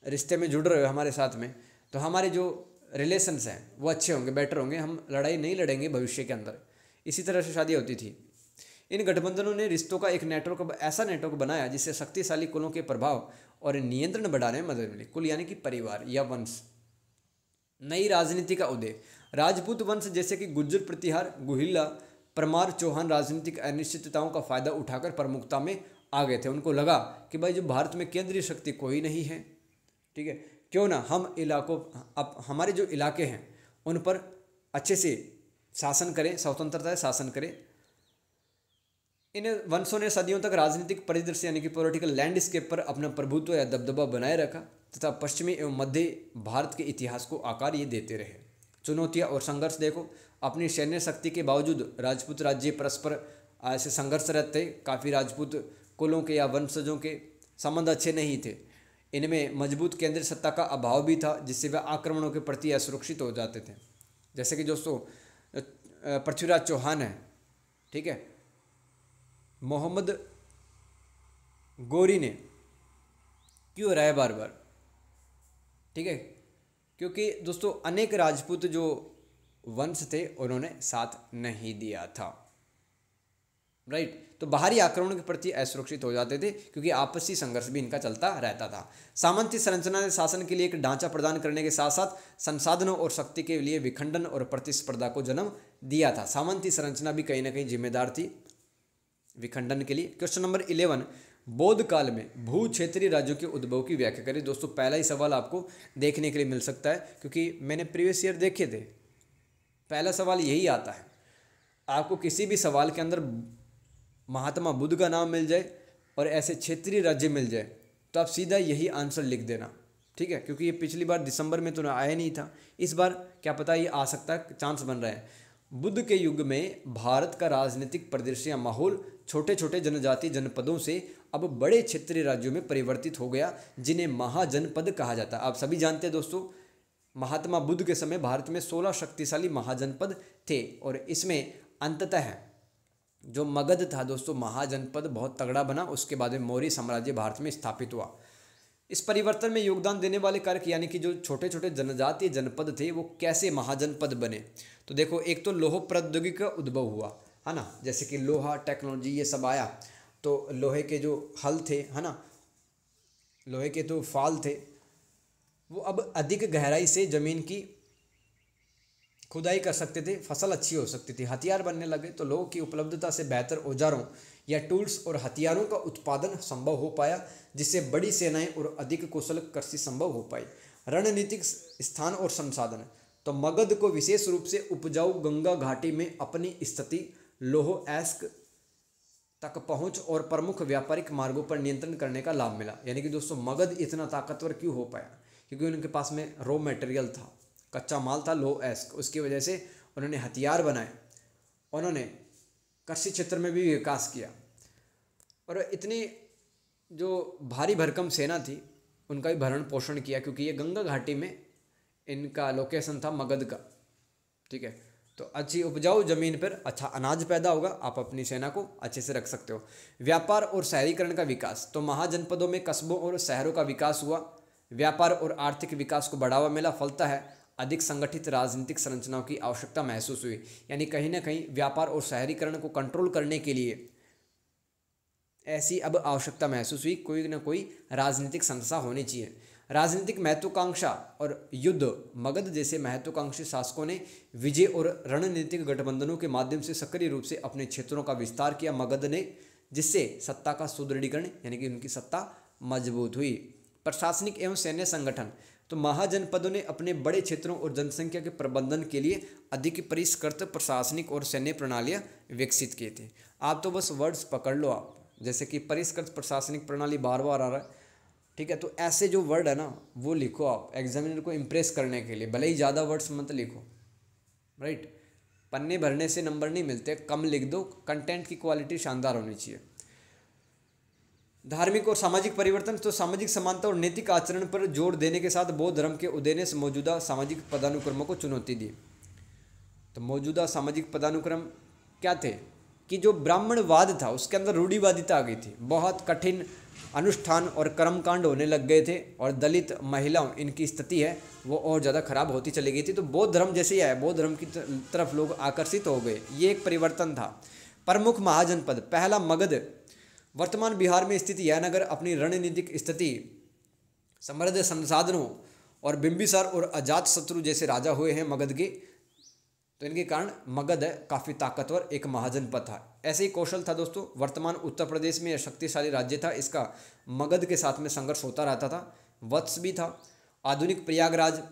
रिश्ते में जुड़ रहे हो हमारे साथ में तो हमारे जो रिलेशंस हैं वो अच्छे होंगे, बेटर होंगे, हम लड़ाई नहीं लड़ेंगे भविष्य के अंदर। इसी तरह से शादियाँ होती थी। इन गठबंधनों ने रिश्तों का एक नेटवर्क, ऐसा नेटवर्क बनाया जिससे शक्तिशाली कुलों के प्रभाव और नियंत्रण बढ़ाने में मदद मिली। कुल यानी कि परिवार या वंश। नई राजनीति का उदय, राजपूत वंश जैसे कि गुर्जर, प्रतिहार, गुहिला, परमार, चौहान राजनीतिक अनिश्चितताओं का फायदा उठाकर प्रमुखता में आ गए थे। उनको लगा कि भाई जो भारत में केंद्रीय शक्ति कोई नहीं है, ठीक है, क्यों ना हम इलाकों, अब हमारे जो इलाके हैं उन पर अच्छे से शासन करें, स्वतंत्रता से शासन करें। इन वंशों ने सदियों तक राजनीतिक परिदृश्य यानी कि पॉलिटिकल लैंडस्केप पर अपना प्रभुत्व या दबदबा बनाए रखा तथा पश्चिमी एवं मध्य भारत के इतिहास को आकार ये देते रहे। चुनौतियाँ और संघर्ष देखो, अपनी सैन्य शक्ति के बावजूद राजपूत राज्य परस्पर ऐसे संघर्ष रहते। काफ़ी राजपूत कुलों के या वंशजों के संबंध अच्छे नहीं थे। इनमें मजबूत केंद्रीय सत्ता का अभाव भी था जिससे वे आक्रमणों के प्रति असुरक्षित हो जाते थे। जैसे कि दोस्तों पृथ्वीराज चौहान है, ठीक है, मोहम्मद गौरी ने क्यों रहा है बार बार, ठीक है, क्योंकि दोस्तों अनेक राजपूत जो वंश थे उन्होंने साथ नहीं दिया था, राइट। तो बाहरी आक्रमण के प्रति असुरक्षित हो जाते थे क्योंकि आपसी संघर्ष भी इनका चलता रहता था। सामंती संरचना ने शासन के लिए एक ढांचा प्रदान करने के साथ साथ संसाधनों और शक्ति के लिए विखंडन और प्रतिस्पर्धा को जन्म दिया था। सामंती संरचना भी कहीं ना कहीं जिम्मेदार थी विखंडन के लिए। क्वेश्चन नंबर 11, बौद्ध काल में भू क्षेत्रीय राज्यों के उद्भव की व्याख्या करें। दोस्तों पहला ही सवाल आपको देखने के लिए मिल सकता है क्योंकि मैंने प्रीवियस ईयर देखे थे, पहला सवाल यही आता है। आपको किसी भी सवाल के अंदर महात्मा बुद्ध का नाम मिल जाए और ऐसे क्षेत्रीय राज्य मिल जाए तो आप सीधा यही आंसर लिख देना, ठीक है, क्योंकि ये पिछली बार दिसंबर में तो आया नहीं था, इस बार क्या पता ये आ सकता है, चांस बन रहा है। बुद्ध के युग में भारत का राजनीतिक परिदृश्य या माहौल छोटे छोटे जनजातीय जनपदों से अब बड़े क्षेत्रीय राज्यों में परिवर्तित हो गया, जिन्हें महाजनपद कहा जाता है। आप सभी जानते हैं दोस्तों, महात्मा बुद्ध के समय भारत में 16 शक्तिशाली महाजनपद थे, और इसमें अंततः जो मगध था दोस्तों, महाजनपद बहुत तगड़ा बना। उसके बाद में मौर्य साम्राज्य भारत में स्थापित हुआ। इस परिवर्तन में योगदान देने वाले कारक यानी कि जो छोटे छोटे जनजातीय जनपद थे वो कैसे महाजनपद बने, तो देखो, एक तो लौह प्रौद्योगिकी का उद्भव हुआ, है ना, जैसे कि लोहा टेक्नोलॉजी ये सब आया, तो लोहे के जो हल थे, है ना, लोहे के तो फाल थे, वो अब अधिक गहराई से जमीन की खुदाई कर सकते थे, फसल अच्छी हो सकती थी, हथियार बनने लगे, तो लोगों की उपलब्धता से बेहतर औजारों या टूल्स और हथियारों का उत्पादन संभव हो पाया, जिससे बड़ी सेनाएं और अधिक कुशल कृषि संभव हो पाई। रणनीतिक स्थान और संसाधन, तो मगध को विशेष रूप से उपजाऊ गंगा घाटी में अपनी स्थिति, लोह एस्क तक पहुंच और प्रमुख व्यापारिक मार्गों पर नियंत्रण करने का लाभ मिला। यानी कि दोस्तों, मगध इतना ताकतवर क्यों हो पाया, क्योंकि उनके पास में रॉ मटेरियल था, कच्चा माल था, लोह एस्क, उसकी वजह से उन्होंने हथियार बनाए, उन्होंने कृषि क्षेत्र में भी विकास किया, और इतनी जो भारी भरकम सेना थी उनका भी भरण पोषण किया, क्योंकि ये गंगा घाटी में इनका लोकेशन था मगध का, ठीक है। तो अच्छी उपजाऊ जमीन पर अच्छा अनाज पैदा होगा, आप अपनी सेना को अच्छे से रख सकते हो। व्यापार और शहरीकरण का विकास, तो महाजनपदों में कस्बों और शहरों का विकास हुआ, व्यापार और आर्थिक विकास को बढ़ावा मिला, फलता है अधिक संगठित राजनीतिक संरचनाओं की आवश्यकता महसूस हुई। यानी कहीं ना कहीं व्यापार और शहरीकरण को कंट्रोल करने के लिए ऐसी अब आवश्यकता महसूस हुई, कोई ना कोई राजनीतिक संस्था होनी चाहिए। राजनीतिक महत्वाकांक्षा और युद्ध, मगध जैसे महत्वाकांक्षी शासकों ने विजय और रणनीतिक गठबंधनों के माध्यम से सक्रिय रूप से अपने क्षेत्रों का विस्तार किया मगध ने, जिससे सत्ता का सुदृढ़ीकरण यानी कि उनकी सत्ता मजबूत हुई। प्रशासनिक एवं सैन्य संगठन, तो महाजनपदों ने अपने बड़े क्षेत्रों और जनसंख्या के प्रबंधन के लिए अधिक परिष्कृत प्रशासनिक और सैन्य प्रणालियाँ विकसित किए थे। आप तो बस वर्ड्स पकड़ लो, आप जैसे कि परिष्कृत प्रशासनिक प्रणाली बार बार आ रहा है, ठीक है, तो ऐसे जो वर्ड है ना वो लिखो आप एग्जामिनर को इम्प्रेस करने के लिए, भले ही ज़्यादा वर्ड्स मत लिखो, राइट, पन्ने भरने से नंबर नहीं मिलते, कम लिख दो, कंटेंट की क्वालिटी शानदार होनी चाहिए। धार्मिक और सामाजिक परिवर्तन, तो सामाजिक समानता और नैतिक आचरण पर जोर देने के साथ बौद्ध धर्म के उदय ने मौजूदा सामाजिक पदानुक्रमों को चुनौती दी। तो मौजूदा सामाजिक पदानुक्रम क्या थे कि जो ब्राह्मणवाद था उसके अंदर रूढ़िवादिता आ गई थी, बहुत कठिन अनुष्ठान और कर्मकांड होने लग गए थे, और दलित महिलाओं इनकी स्थिति है वो और ज़्यादा खराब होती चली गई थी। तो बौद्ध धर्म जैसे ही आया, बौद्ध धर्म की तरफ लोग आकर्षित हो गए, ये एक परिवर्तन था। प्रमुख महाजनपद, पहला मगध, वर्तमान बिहार में स्थित यह नगर अपनी रणनीतिक स्थिति, समृद्ध संसाधनों और बिंबिसार और अजातशत्रु जैसे राजा हुए हैं मगध के, तो इनके कारण मगध काफ़ी ताकतवर एक महाजनपद था। ऐसे ही कौशल था दोस्तों, वर्तमान उत्तर प्रदेश में यह शक्तिशाली राज्य था, इसका मगध के साथ में संघर्ष होता रहता था, वत्स भी था। आधुनिक प्रयागराज,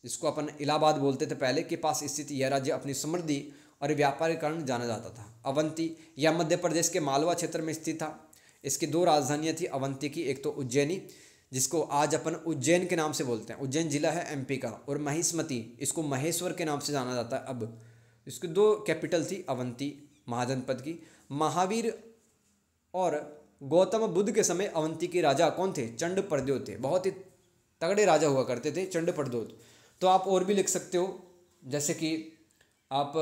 जिसको अपन इलाहाबाद बोलते थे पहले, के पास स्थित यह राज्य अपनी समृद्धि और व्यापार के कारण जाना जाता था। अवंती, यह मध्य प्रदेश के मालवा क्षेत्र में स्थित था। इसकी दो राजधानियाँ थी अवंती की, एक तो उज्जैनी जिसको आज अपन उज्जैन के नाम से बोलते हैं, उज्जैन जिला है एमपी का, और महिष्मती, इसको महेश्वर के नाम से जाना जाता है। अब इसकी दो कैपिटल थी अवंती महाजनपद की। महावीर और गौतम बुद्ध के समय अवंती के राजा कौन थे? चंड प्रद्योत थे, बहुत ही तगड़े राजा हुआ करते थे चंड प्रद्योत। तो आप और भी लिख सकते हो, जैसे कि आप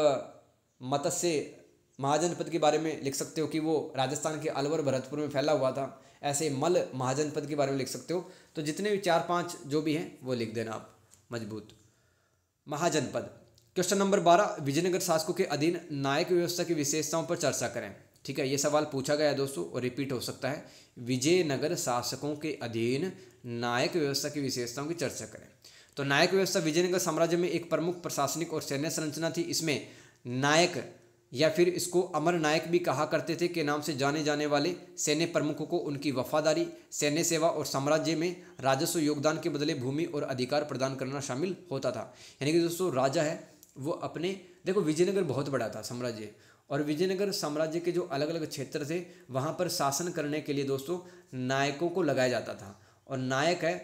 मत्स्य महाजनपद के बारे में लिख सकते हो कि वो राजस्थान के अलवर भरतपुर में फैला हुआ था। ऐसे मल महाजनपद के बारे में लिख सकते हो। तो जितने भी 4-5 जो भी हैं वो लिख देना आप मजबूत। महाजनपद। क्वेश्चन नंबर 12, विजयनगर शासकों के अधीन नायक व्यवस्था की विशेषताओं पर चर्चा करें। ठीक है, ये सवाल पूछा गया है दोस्तों और रिपीट हो सकता है। विजयनगर शासकों के अधीन नायक व्यवस्था की विशेषताओं की चर्चा करें। तो नायक व्यवस्था विजयनगर साम्राज्य में एक प्रमुख प्रशासनिक और सैन्य संरचना थी। इसमें नायक या फिर इसको अमर नायक भी कहा करते थे के नाम से जाने जाने वाले सैन्य प्रमुखों को उनकी वफादारी, सैन्य सेवा और साम्राज्य में राजस्व योगदान के बदले भूमि और अधिकार प्रदान करना शामिल होता था। यानी कि दोस्तों राजा है, वो अपने, देखो विजयनगर बहुत बड़ा था साम्राज्य, और विजयनगर साम्राज्य के जो अलग अलग क्षेत्र थे वहाँ पर शासन करने के लिए दोस्तों नायकों को लगाया जाता था। और नायक है,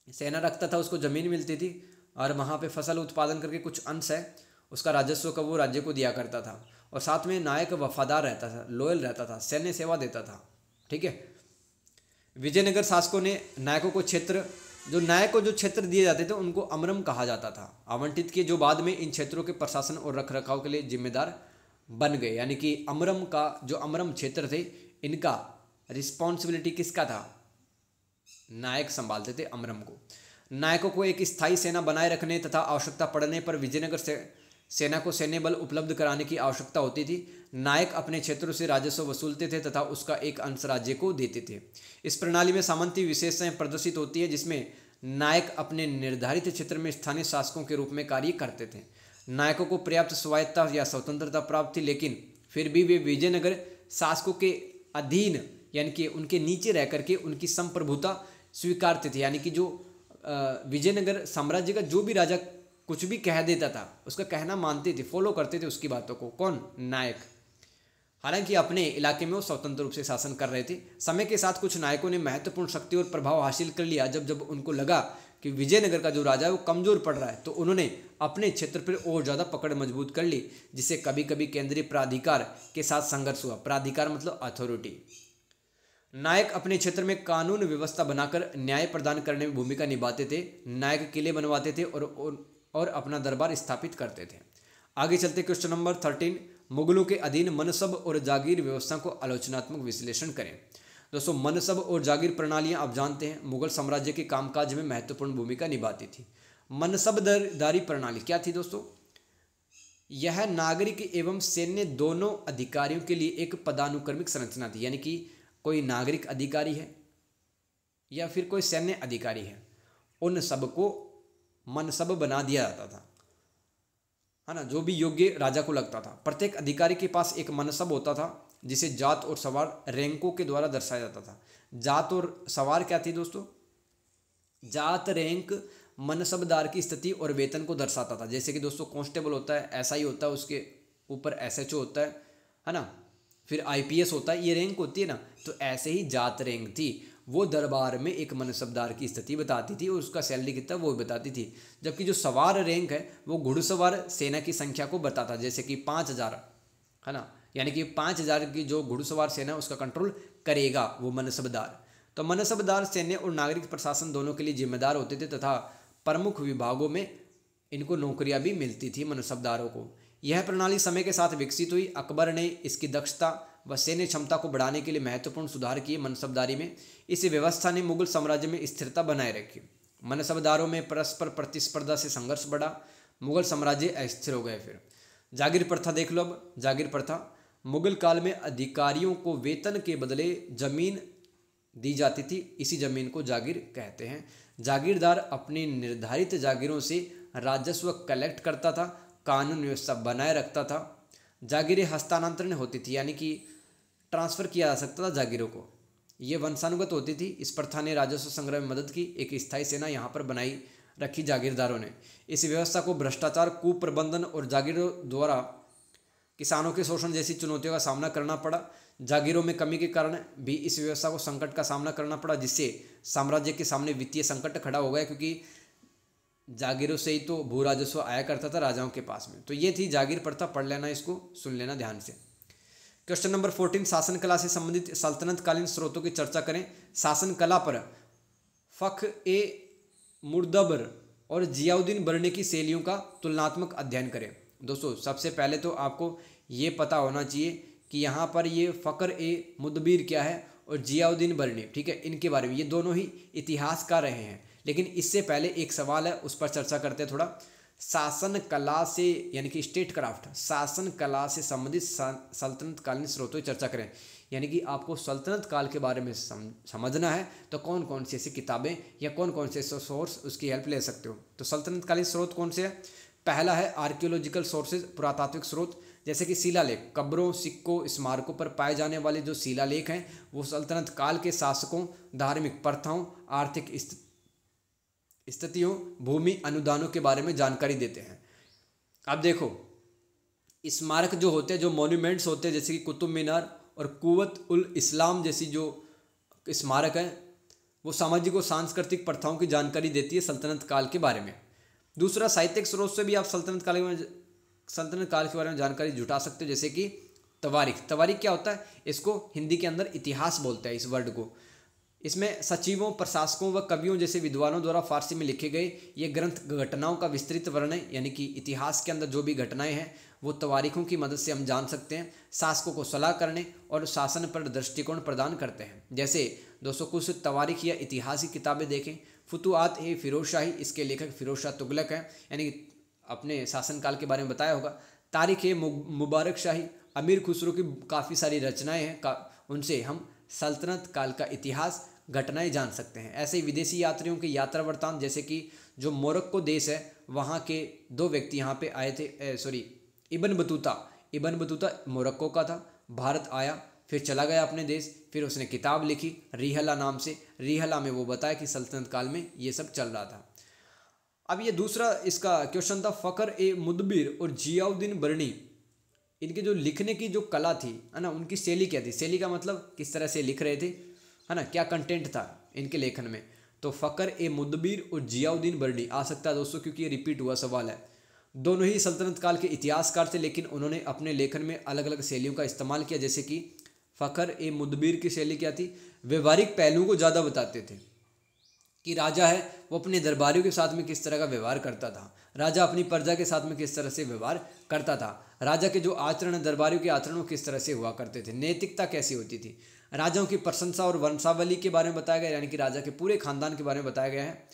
सेना रखता था, उसको ज़मीन मिलती थी और वहाँ पे फसल उत्पादन करके कुछ अंश है उसका राजस्व का वो राज्य को दिया करता था। और साथ में नायक वफादार रहता था, लॉयल रहता था, सैन्य सेवा देता था। ठीक है, विजयनगर शासकों ने नायकों को क्षेत्र, जो नायक को जो क्षेत्र दिए जाते थे उनको अमरम कहा जाता था, आवंटित किए, जो बाद में इन क्षेत्रों के प्रशासन और रखरखाव के लिए जिम्मेदार बन गए। यानी कि अमरम का जो अमरम क्षेत्र थे इनका रिस्पॉन्सिबिलिटी किसका था? नायक संभालते थे अमरम को। नायकों को एक स्थायी सेना बनाए रखने तथा आवश्यकता पड़ने पर विजयनगर से सेना को सैन्य बल उपलब्ध कराने की आवश्यकता होती थी। नायक अपने क्षेत्रों से राजस्व वसूलते थे तथा उसका एक अंश राज्य को देते थे। इस प्रणाली में सामंती विशेषताएं प्रदर्शित होती है जिसमें नायक अपने निर्धारित क्षेत्र में स्थानीय शासकों के रूप में कार्य करते थे। नायकों को पर्याप्त स्वायत्तता या स्वतंत्रता प्राप्त थी, लेकिन फिर भी वे विजयनगर शासकों के अधीन यानी कि उनके नीचे रह करके उनकी संप्रभुता स्वीकारते थे। यानी कि जो विजयनगर साम्राज्य का जो भी राजा कुछ भी कह देता था उसका कहना मानते थे, फॉलो करते थे उसकी बातों को। कौन? नायक। हालांकि अपने इलाके में वो स्वतंत्र रूप से शासन कर रहे थे। समय के साथ कुछ नायकों ने महत्वपूर्ण शक्ति और प्रभाव हासिल कर लिया। जब जब उनको लगा कि विजयनगर का जो राजा है वो कमजोर पड़ रहा है तो उन्होंने अपने क्षेत्र पर और ज़्यादा पकड़ मजबूत कर ली, जिससे कभी कभी केंद्रीय प्राधिकार के साथ संघर्ष हुआ। प्राधिकार मतलब अथॉरिटी। नायक अपने क्षेत्र में कानून व्यवस्था बनाकर न्याय प्रदान करने में भूमिका निभाते थे। नायक किले बनवाते थे और अपना दरबार स्थापित करते थे। आगे चलते क्वेश्चन नंबर 13, मुगलों के अधीन मनसब और जागीर व्यवस्था को आलोचनात्मक विश्लेषण करें। दोस्तों मनसब और जागीर प्रणालियां आप जानते हैं मुगल साम्राज्य के कामकाज में महत्वपूर्ण भूमिका निभाती थी। मनसबदारी प्रणाली क्या थी दोस्तों? यह नागरिक एवं सैन्य दोनों अधिकारियों के लिए एक पदानुक्रमिक संरचना थी। यानी कि कोई नागरिक अधिकारी है या फिर कोई सैन्य अधिकारी है, उन सबको मनसब बना दिया जाता था, है ना, जो भी योग्य राजा को लगता था। प्रत्येक अधिकारी के पास एक मनसब होता था जिसे जात और सवार रैंकों के द्वारा दर्शाया जाता था। जात और सवार क्या थी दोस्तों? जात रैंक मनसबदार की स्थिति और वेतन को दर्शाता था। जैसे कि दोस्तों कांस्टेबल होता है, एसआई होता है, उसके ऊपर एसएचओ होता है ना, फिर आईपीएस होता है, ये रैंक होती है ना। तो ऐसे ही जात रैंक थी, वो दरबार में एक मनसबदार की स्थिति बताती थी और उसका सैलरी कितना वो बताती थी। जबकि जो सवार रैंक है वो घुड़सवार सेना की संख्या को बताता, जैसे कि 5000, है ना, यानी कि 5000 की जो घुड़सवार सेना है उसका कंट्रोल करेगा वो मनसबदार। तो मनसबदार सैन्य और नागरिक प्रशासन दोनों के लिए जिम्मेदार होते थे तथा प्रमुख विभागों में इनको नौकरियां भी मिलती थी मनसबदारों को। यह प्रणाली समय के साथ विकसित हुई। अकबर ने इसकी दक्षता व सैन्य क्षमता को बढ़ाने के लिए महत्वपूर्ण सुधार किए मनसबदारी में। इस व्यवस्था ने मुगल साम्राज्य में स्थिरता बनाए रखी। मनसबदारों में परस्पर प्रतिस्पर्धा से संघर्ष बढ़ा, मुगल साम्राज्य अस्थिर हो गए। फिर जागीर प्रथा देख लो। अब जागीर प्रथा, मुगल काल में अधिकारियों को वेतन के बदले जमीन दी जाती थी, इसी जमीन को जागीर कहते हैं। जागीरदार अपनी निर्धारित जागीरों से राजस्व कलेक्ट करता था, कानून व्यवस्था बनाए रखता था। जागीरें हस्तांतरण होती थी, यानी कि ट्रांसफ़र किया जा सकता था जागीरों को। ये वंशानुगत होती थी। इस प्रथा ने राजस्व संग्रह में मदद की। एक स्थायी सेना यहाँ पर बनाई रखी जागीरदारों ने। इस व्यवस्था को भ्रष्टाचार, कुप्रबंधन और जागीरों द्वारा किसानों के शोषण जैसी चुनौतियों का सामना करना पड़ा। जागीरों में कमी के कारण भी इस व्यवस्था को संकट का सामना करना पड़ा, जिससे साम्राज्य के सामने वित्तीय संकट खड़ा हो गया, क्योंकि जागीरों से ही तो भू राजस्व आया करता था राजाओं के पास में। तो ये थी जागीर प्रथा, पढ़ लेना, इसको सुन लेना ध्यान से। क्वेश्चन नंबर 14, शासन कला से संबंधित सल्तनत कालीन स्रोतों की चर्चा करें। शासन कला पर मुर्दबर और जियाउद्दीन बर्नी की शैलियों का तुलनात्मक अध्ययन करें। दोस्तों सबसे पहले तो आपको ये पता होना चाहिए कि यहाँ पर ये मुदबिर क्या है और जियाउद्दीन बर्नी, ठीक है, इनके बारे में। ये दोनों ही इतिहासकार रहे हैं। लेकिन इससे पहले एक सवाल है, उस पर चर्चा करते हैं थोड़ा। शासन कला से यानी कि स्टेट क्राफ्ट, शासन कला से संबंधित सल्तनत कालीन स्रोतों की चर्चा करें। यानी कि आपको सल्तनत काल के बारे में समझना है तो कौन कौन सी ऐसी किताबें या कौन कौन से सोर्स उसकी हेल्प ले सकते हो। तो सल्तनत कालीन स्रोत कौन से है? पहला है आर्कियोलॉजिकल सोर्सेज, पुरातात्विक स्रोत, जैसे कि शिलालेख। कब्रों, सिक्कों, स्मारकों पर पाए जाने वाले जो शिलालेख हैं वो सल्तनत काल के शासकों, धार्मिक प्रथाओं, आर्थिक स्थितियों, भूमि अनुदानों के बारे में जानकारी देते हैं। अब देखो, स्मारक जो होते हैं, जो मॉन्यूमेंट्स होते हैं, जैसे कि कुतुब मीनार और कुव्वत उल इस्लाम जैसी जो स्मारक है, वो सामाजिक और सांस्कृतिक प्रथाओं की जानकारी देती है सल्तनत काल के बारे में। दूसरा, साहित्यिक स्रोत से भी आप सल्तनत काल के बारे में जानकारी जुटा सकते हो, जैसे कि तवारीख। तवारीख क्या होता है? इसको हिंदी के अंदर इतिहास बोलते हैं, इस वर्ड को। इसमें सचिवों, प्रशासकों व कवियों जैसे विद्वानों द्वारा फारसी में लिखे गए ये ग्रंथ घटनाओं का विस्तृत वर्णन, यानी कि इतिहास के अंदर जो भी घटनाएं हैं वो तवारीखों की मदद से हम जान सकते हैं। शासकों को सलाह करने और शासन पर दृष्टिकोण प्रदान करते हैं। जैसे दोस्तों कुछ तवारीख या इतिहास की किताबें देखें। फुतुआत ए फिरोज शाही, इसके लेखक फिरोज शाह तुगलक हैं, यानी कि अपने शासनकाल के बारे में बताया होगा। तारीख ए मुबारक शाही, अमीर खुसरो की काफ़ी सारी रचनाएँ हैं, उनसे हम सल्तनत काल का इतिहास, घटनाएं जान सकते हैं। ऐसे ही विदेशी यात्रियों के यात्रा वृत्तांत, जैसे कि जो मोरक्को देश है वहाँ के 2 व्यक्ति यहाँ पे आए थे, इब्न बतूता मोरक्को का था, भारत आया, फिर चला गया अपने देश, फिर उसने किताब लिखी रिहला नाम से। रिहला में वो बताया कि सल्तनत काल में ये सब चल रहा था। अब ये दूसरा इसका क्वेश्चन था, फ़खर ए मुदबिर और जियाउद्दीन बर्नी, इनके जो लिखने की जो कला थी, है ना, उनकी शैली क्या थी? शैली का मतलब किस तरह से लिख रहे थे, है ना, क्या कंटेंट था इनके लेखन में? तो फ़खर ए मुदबिर और जियाउद्दीन बर्नी आ सकता है दोस्तों, क्योंकि ये रिपीट हुआ सवाल है। दोनों ही सल्तनत काल के इतिहासकार थे, लेकिन उन्होंने अपने लेखन में अलग अलग शैलियों का इस्तेमाल किया। जैसे कि फ़खर ए मुदबिर की शैली क्या थी? व्यवहारिक पहलुओं को ज़्यादा बताते थे कि राजा है वो अपने दरबारियों के साथ में किस तरह का व्यवहार करता था, राजा अपनी प्रजा के साथ में किस तरह से व्यवहार करता था, राजा के जो आचरण, दरबारियों के आचरण किस तरह से हुआ करते थे, नैतिकता कैसी होती थी, राजाओं की प्रशंसा और वंशावली के बारे में बताया गया, यानी कि राजा के पूरे खानदान के बारे में बताया गया है।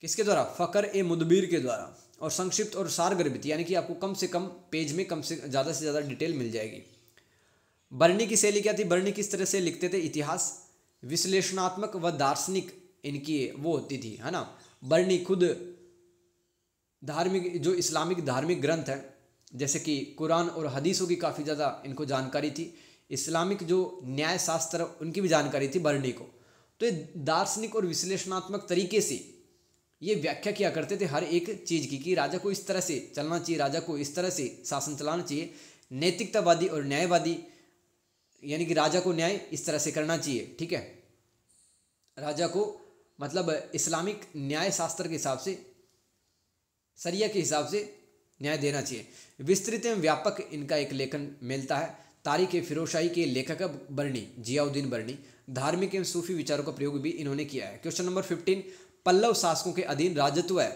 किसके द्वारा? फ़खर ए मुदबिर के द्वारा। और संक्षिप्त और सारगर्भित, यानी कि आपको कम से कम पेज में कम से ज़्यादा डिटेल मिल जाएगी। बर्नी की शैली क्या थी? बर्नी किस तरह से लिखते थे? इतिहास विश्लेषणात्मक व दार्शनिक इनकी वो होती थी, है ना। बर्नी खुद धार्मिक, जो इस्लामिक धार्मिक ग्रंथ है, जैसे कि कुरान और हदीसों की काफ़ी ज़्यादा इनको जानकारी थी। इस्लामिक जो न्याय शास्त्र, उनकी भी जानकारी थी बर्नी को। तो ये दार्शनिक और विश्लेषणात्मक तरीके से ये व्याख्या किया करते थे हर एक चीज़ की, कि राजा को इस तरह से चलना चाहिए, राजा को इस तरह से शासन चलाना चाहिए। नैतिकतावादी और न्यायवादी, यानी कि राजा को न्याय इस तरह से करना चाहिए, ठीक है, राजा को मतलब इस्लामिक न्याय शास्त्र के हिसाब से, शरिया के हिसाब से न्याय देना चाहिए। विस्तृत एवं व्यापक इनका एक लेखन मिलता है। तारीख ए फिरोजशाही के लेखक बर्नी, जियाउद्दीन बर्नी। धार्मिक एवं सूफी विचारों का प्रयोग भी इन्होंने किया है। क्वेश्चन नंबर 15, पल्लव शासकों के अधीन राजत्व है।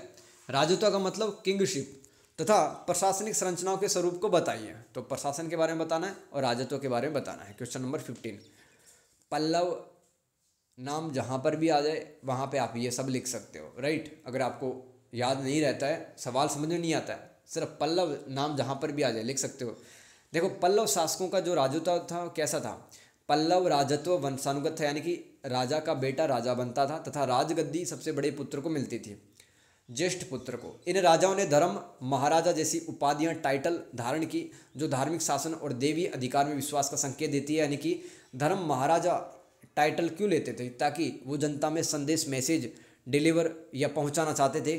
राजत्व का मतलब किंगशिप तथा प्रशासनिक संरचनाओं के स्वरूप को बताइए। तो प्रशासन के बारे में बताना है और राजत्व के बारे में बताना है। क्वेश्चन नंबर 15, पल्लव नाम जहाँ पर भी आ जाए वहाँ पे आप ये सब लिख सकते हो, राइट। अगर आपको याद नहीं रहता है, सवाल समझ में नहीं आता है, सिर्फ पल्लव नाम जहाँ पर भी आ जाए लिख सकते हो। देखो, पल्लव शासकों का जो राजत्व था कैसा था? पल्लव राजत्व वंशानुगत था, यानी कि राजा का बेटा राजा बनता था तथा राजगद्दी सबसे बड़े पुत्र को मिलती थी, ज्येष्ठ पुत्र को। इन राजाओं ने धर्म महाराजा जैसी उपाधियां, टाइटल धारण की, जो धार्मिक शासन और देवी अधिकार में विश्वास का संकेत देती है। यानी कि धर्म महाराजा टाइटल क्यों लेते थे? ताकि वो जनता में संदेश, मैसेज डिलीवर या पहुंचाना चाहते थे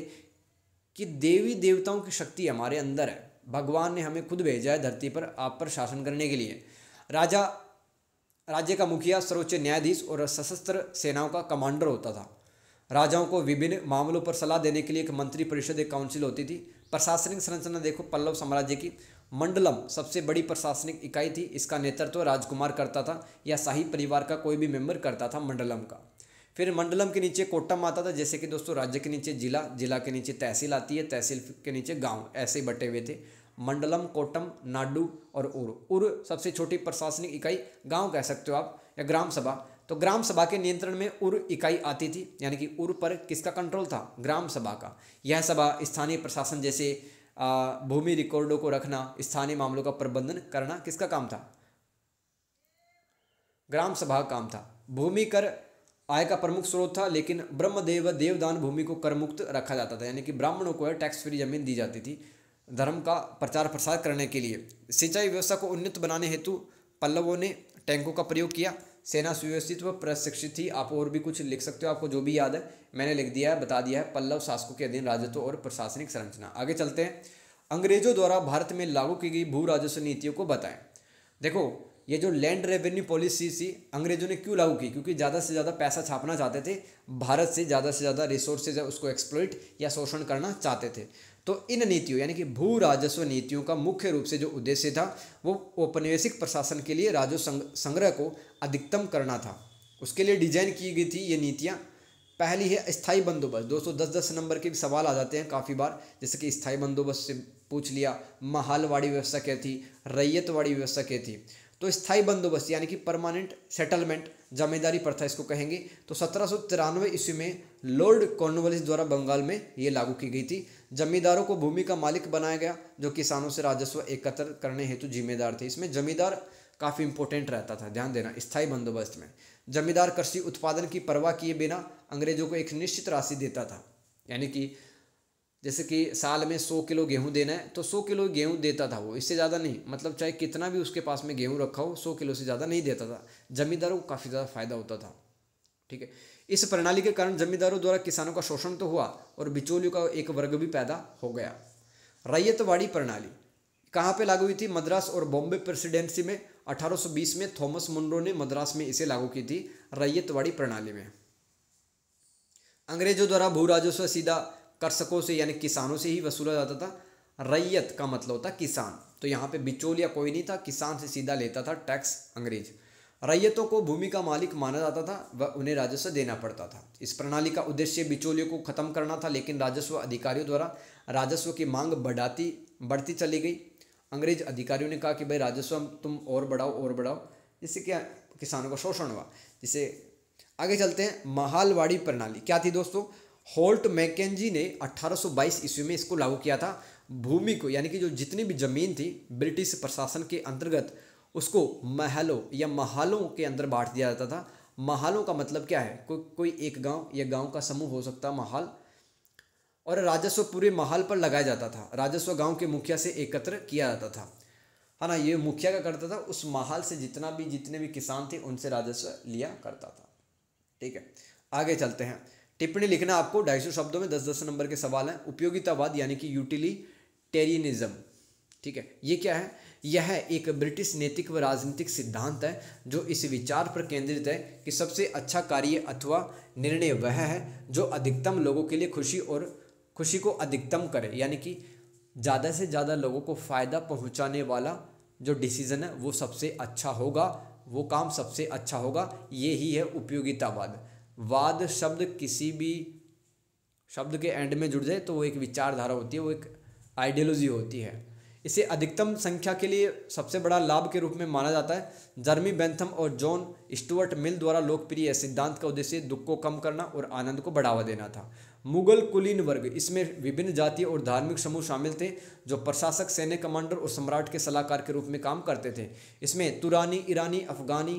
कि देवी देवताओं की शक्ति हमारे अंदर है, भगवान ने हमें खुद भेजा है धरती पर आप पर शासन करने के लिए। राजा राज्य का मुखिया, सर्वोच्च न्यायाधीश और सशस्त्र सेनाओं का कमांडर होता था। राजाओं को विभिन्न मामलों पर सलाह देने के लिए एक मंत्री परिषद, एक काउंसिल होती थी। प्रशासनिक संरचना देखो, पल्लव साम्राज्य की मंडलम सबसे बड़ी प्रशासनिक इकाई थी। इसका नेतृत्व राजकुमार करता था या शाही परिवार का कोई भी मेंबर करता था मंडलम का। फिर मंडलम के नीचे कोट्टम आता था। जैसे कि दोस्तों राज्य के नीचे जिला, जिला के नीचे तहसील आती है, तहसील के नीचे गांव, ऐसे बटे हुए थे। मंडलम, कोट्टम, नाडु और उर सबसे छोटी प्रशासनिक इकाई, गांव कह सकते हो आप, या ग्राम सभा। तो ग्राम सभा के नियंत्रण में उर इकाई आती थी, यानी कि उर पर किसका कंट्रोल था? ग्राम सभा का। यह सभा स्थानीय प्रशासन जैसे भूमि रिकॉर्डों को रखना, स्थानीय मामलों का प्रबंधन करना किसका काम था? ग्राम सभा का काम था। भूमि कर आय का प्रमुख स्रोत था, लेकिन ब्रह्मदेव देवदान भूमि को कर मुक्त रखा जाता था, यानी कि ब्राह्मणों को टैक्स फ्री जमीन दी जाती थी धर्म का प्रचार प्रसार करने के लिए। सिंचाई व्यवस्था को उन्नत बनाने हेतु पल्लवों ने टैंकों का प्रयोग किया। सेना सुव्यवस्थित व प्रशिक्षित थी। आप और भी कुछ लिख सकते हो, आपको जो भी याद है मैंने लिख दिया है, बता दिया है। पल्लव शासकों के अधीन राजत्व और प्रशासनिक संरचना। आगे चलते हैं। अंग्रेजों द्वारा भारत में लागू की गई भू राजस्व नीतियों को बताएं। देखो, ये जो लैंड रेवेन्यू पॉलिसी थी अंग्रेजों ने क्यों लागू की? क्योंकि ज़्यादा से ज़्यादा पैसा छापना चाहते थे, भारत से ज़्यादा रिसोर्सेज है उसको एक्सप्लॉइट या शोषण करना चाहते थे। तो इन नीतियों यानी कि भू राजस्व नीतियों का मुख्य रूप से जो उद्देश्य था वो औपनिवेशिक प्रशासन के लिए राजस्व संग्रह को अधिकतम करना था। उसके लिए डिजाइन की गई थी ये नीतियाँ। पहली है स्थायी बंदोबस्त। दोस्तों 10-10 नंबर के भी सवाल आ जाते हैं काफ़ी बार, जैसे कि स्थायी बंदोबस्त से पूछ लिया, महालवाड़ी व्यवस्था क्या थी, रैयतवाड़ी व्यवस्था क्या थी। तो स्थायी बंदोबस्त यानी कि परमानेंट सेटलमेंट, जमींदारी प्रथा इसको कहेंगे। तो 1793 ईस्वी में लॉर्ड कॉर्नवालिस द्वारा बंगाल में ये लागू की गई थी। जमींदारों को भूमि का मालिक बनाया गया जो किसानों से राजस्व एकत्र करने हेतु जिम्मेदार थे। इसमें जमींदार काफ़ी इंपॉर्टेंट रहता था, ध्यान देना। स्थायी बंदोबस्त में जमींदार कृषि उत्पादन की परवाह किए बिना अंग्रेजों को एक निश्चित राशि देता था, यानी कि जैसे कि साल में 100 किलो गेहूं देना है तो 100 किलो गेहूं देता था वो, इससे ज़्यादा नहीं। मतलब चाहे कितना भी उसके पास में गेहूं रखा हो, 100 किलो से ज़्यादा नहीं देता था। जमींदारों को काफ़ी ज़्यादा फायदा होता था। ठीक है, इस प्रणाली के कारण जमींदारों द्वारा किसानों का शोषण तो हुआ और बिचौलियों का एक वर्ग भी पैदा हो गया। रैयतवाड़ी प्रणाली कहाँ पे लागू हुई थी? मद्रास और बॉम्बे प्रेसिडेंसी में। 1820 में थॉमस मुनरो ने मद्रास में इसे लागू की थी, रैयतवाड़ी प्रणाली में। अंग्रेजों द्वारा भू राजस्व सीधा कर्षकों से यानी किसानों से ही वसूला जाता था। रैयत का मतलब होता किसान, तो यहाँ पे बिचौलिया कोई नहीं था, किसान से सीधा लेता था टैक्स अंग्रेज। रैयतों को भूमि का मालिक माना जाता था व उन्हें राजस्व देना पड़ता था। इस प्रणाली का उद्देश्य बिचौलियों को खत्म करना था, लेकिन राजस्व अधिकारियों द्वारा राजस्व की मांग बढ़ती चली गई। अंग्रेज अधिकारियों ने कहा कि भाई राजस्व तुम और बढ़ाओ, जिससे क्या किसानों का शोषण हुआ। जिसे आगे चलते हैं। महालवाड़ी प्रणाली क्या थी दोस्तों? होल्ट मैकेंजी ने 1822 ईस्वी में इसको लागू किया था। भूमि को यानी कि जो जितनी भी जमीन थी ब्रिटिश प्रशासन के अंतर्गत उसको महलों या महालों के अंदर बांट दिया जाता था। महालों का मतलब क्या है? कोई एक गांव या गांव का समूह हो सकता है महाल, और राजस्व पूरे महाल पर लगाया जाता था। राजस्व गांव के मुखिया से एकत्र किया जाता था, है ना। ये मुखिया क्या करता था? उस महाल से जितने भी किसान थे उनसे राजस्व लिया करता था। ठीक है, आगे चलते हैं। टिप्पणी लिखना आपको 250 शब्दों में, 10-10 नंबर के सवाल हैं। उपयोगितावाद यानी कि यूटिलिटेरियनिज्म। ठीक है, ये क्या है? यह एक ब्रिटिश नैतिक व राजनीतिक सिद्धांत है जो इस विचार पर केंद्रित है कि सबसे अच्छा कार्य अथवा निर्णय वह है जो अधिकतम लोगों के लिए खुशी को अधिकतम करे, यानी कि ज़्यादा से ज़्यादा लोगों को फ़ायदा पहुंचाने वाला जो डिसीज़न है वो सबसे अच्छा होगा, वो काम सबसे अच्छा होगा। ये ही है उपयोगितावाद। वाद शब्द किसी भी शब्द के एंड में जुड़ जाए तो वो एक विचारधारा होती है, वो एक आइडियोलॉजी होती है। इसे अधिकतम संख्या के लिए सबसे बड़ा लाभ के रूप में माना जाता है। जर्मी बेंथम और जॉन स्टुअर्ट मिल द्वारा लोकप्रिय सिद्धांत का उद्देश्य दुख को कम करना और आनंद को बढ़ावा देना था। मुगल कुलीन वर्ग, इसमें विभिन्न जातीय और धार्मिक समूह शामिल थे जो प्रशासक, सैन्य कमांडर और सम्राट के सलाहकार के रूप में काम करते थे। इसमें तुरानी, ईरानी, अफगानी,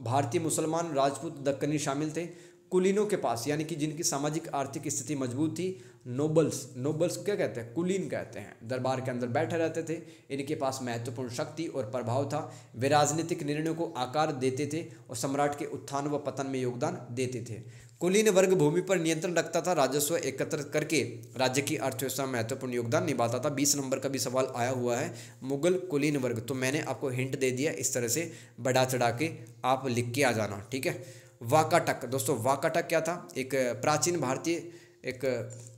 भारतीय, मुसलमान, राजपूत, दक्कनी शामिल थे। कुलीनों के पास यानी कि जिनकी सामाजिक आर्थिक स्थिति मजबूत थी, नोबल्स को क्या कहते हैं? कुलीन कहते हैं। दरबार के अंदर बैठे रहते थे, इनके पास महत्वपूर्ण शक्ति और प्रभाव था। वे राजनीतिक निर्णयों को आकार देते थे और सम्राट के उत्थान व पतन में योगदान देते थे। कुलीन वर्ग भूमि पर नियंत्रण रखता था, राजस्व एकत्र करके राज्य की अर्थव्यवस्था में महत्वपूर्ण योगदान निभाता था। 20 नंबर का भी सवाल आया हुआ है, मुगल कुलीन वर्ग। तो मैंने आपको हिंट दे दिया, इस तरह से बढ़ा चढ़ा के आप लिख के आ जाना। ठीक है। वाकाटक, दोस्तों वाकाटक क्या था? एक प्राचीन भारतीय एक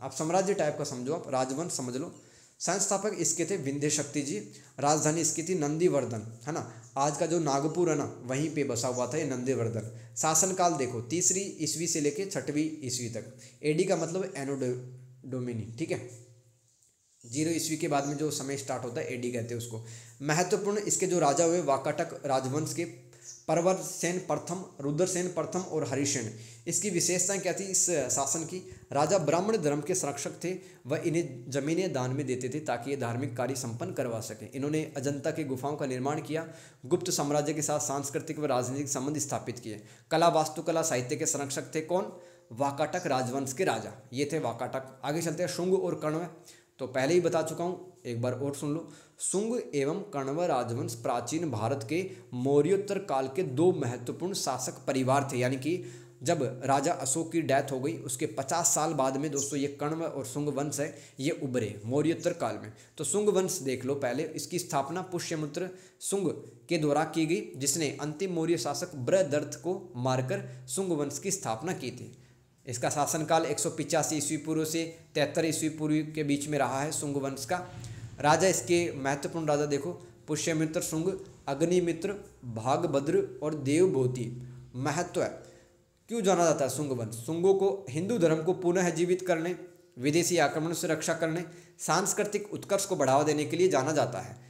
आप साम्राज्य टाइप का समझो, आप राजवंश समझ लो। संस्थापक इसके थे विंध्य शक्ति जी। राजधानी इसकी थी नंदीवर्धन, है ना। आज का जो नागपुर है ना, वहीं पे बसा हुआ था ये नंदीवर्धन। शासनकाल देखो 3वीं ईस्वी से लेके 6वीं ईस्वी तक। एडी का मतलब एनो डोमिनी। ठीक है, 0 ईस्वी के बाद में जो समय स्टार्ट होता है एडी कहते हैं उसको। महत्वपूर्ण इसके जो राजा हुए वाकाटक राजवंश के, परवरसेन प्रथम, रुद्रसेन प्रथम और हरिसेन। इसकी विशेषताएं क्या थी इस शासन की? राजा ब्राह्मण धर्म के संरक्षक थे व इन्हें जमीनें दान में देते थे ताकि ये धार्मिक कार्य संपन्न करवा सकें। इन्होंने अजंता के गुफाओं का निर्माण किया। गुप्त साम्राज्य के साथ सांस्कृतिक व राजनीतिक संबंध स्थापित किए। कला, वास्तुकला, साहित्य के संरक्षक थे कौन? वाकाटक राजवंश के राजा, ये थे वाकाटक। आगे चलते हैं। शुंग और कण्व। तो पहले ही बता चुका हूँ, एक बार और सुन लो। शुंग एवं कण्व राजवंश प्राचीन भारत के मौर्योत्तर काल के दो महत्वपूर्ण शासक परिवार थे। यानी कि जब राजा अशोक की डेथ हो गई उसके 50 साल बाद में दोस्तों ये कण्व और शुंग वंश है ये उभरे मौर्योत्तर काल में। तो शुंग वंश देख लो पहले, इसकी स्थापना पुष्यमित्र शुंग के द्वारा की गई, जिसने अंतिम मौर्य शासक बृहदर्थ को मारकर शुंग वंश की स्थापना की थी। इसका शासनकाल 185 ईस्वी पूर्व से 73 ईस्वी पूर्व के बीच में रहा है शुंग वंश का। राजा इसके महत्वपूर्ण राजा देखो, पुष्यमित्र शुंग, अग्निमित्र, भागभद्र और देवभूति। महत्व है, क्यों जाना जाता है शुंग वंश? शुंगों को हिंदू धर्म को पुनः जीवित करने, विदेशी आक्रमण से रक्षा करने, सांस्कृतिक उत्कर्ष को बढ़ावा देने के लिए जाना जाता है।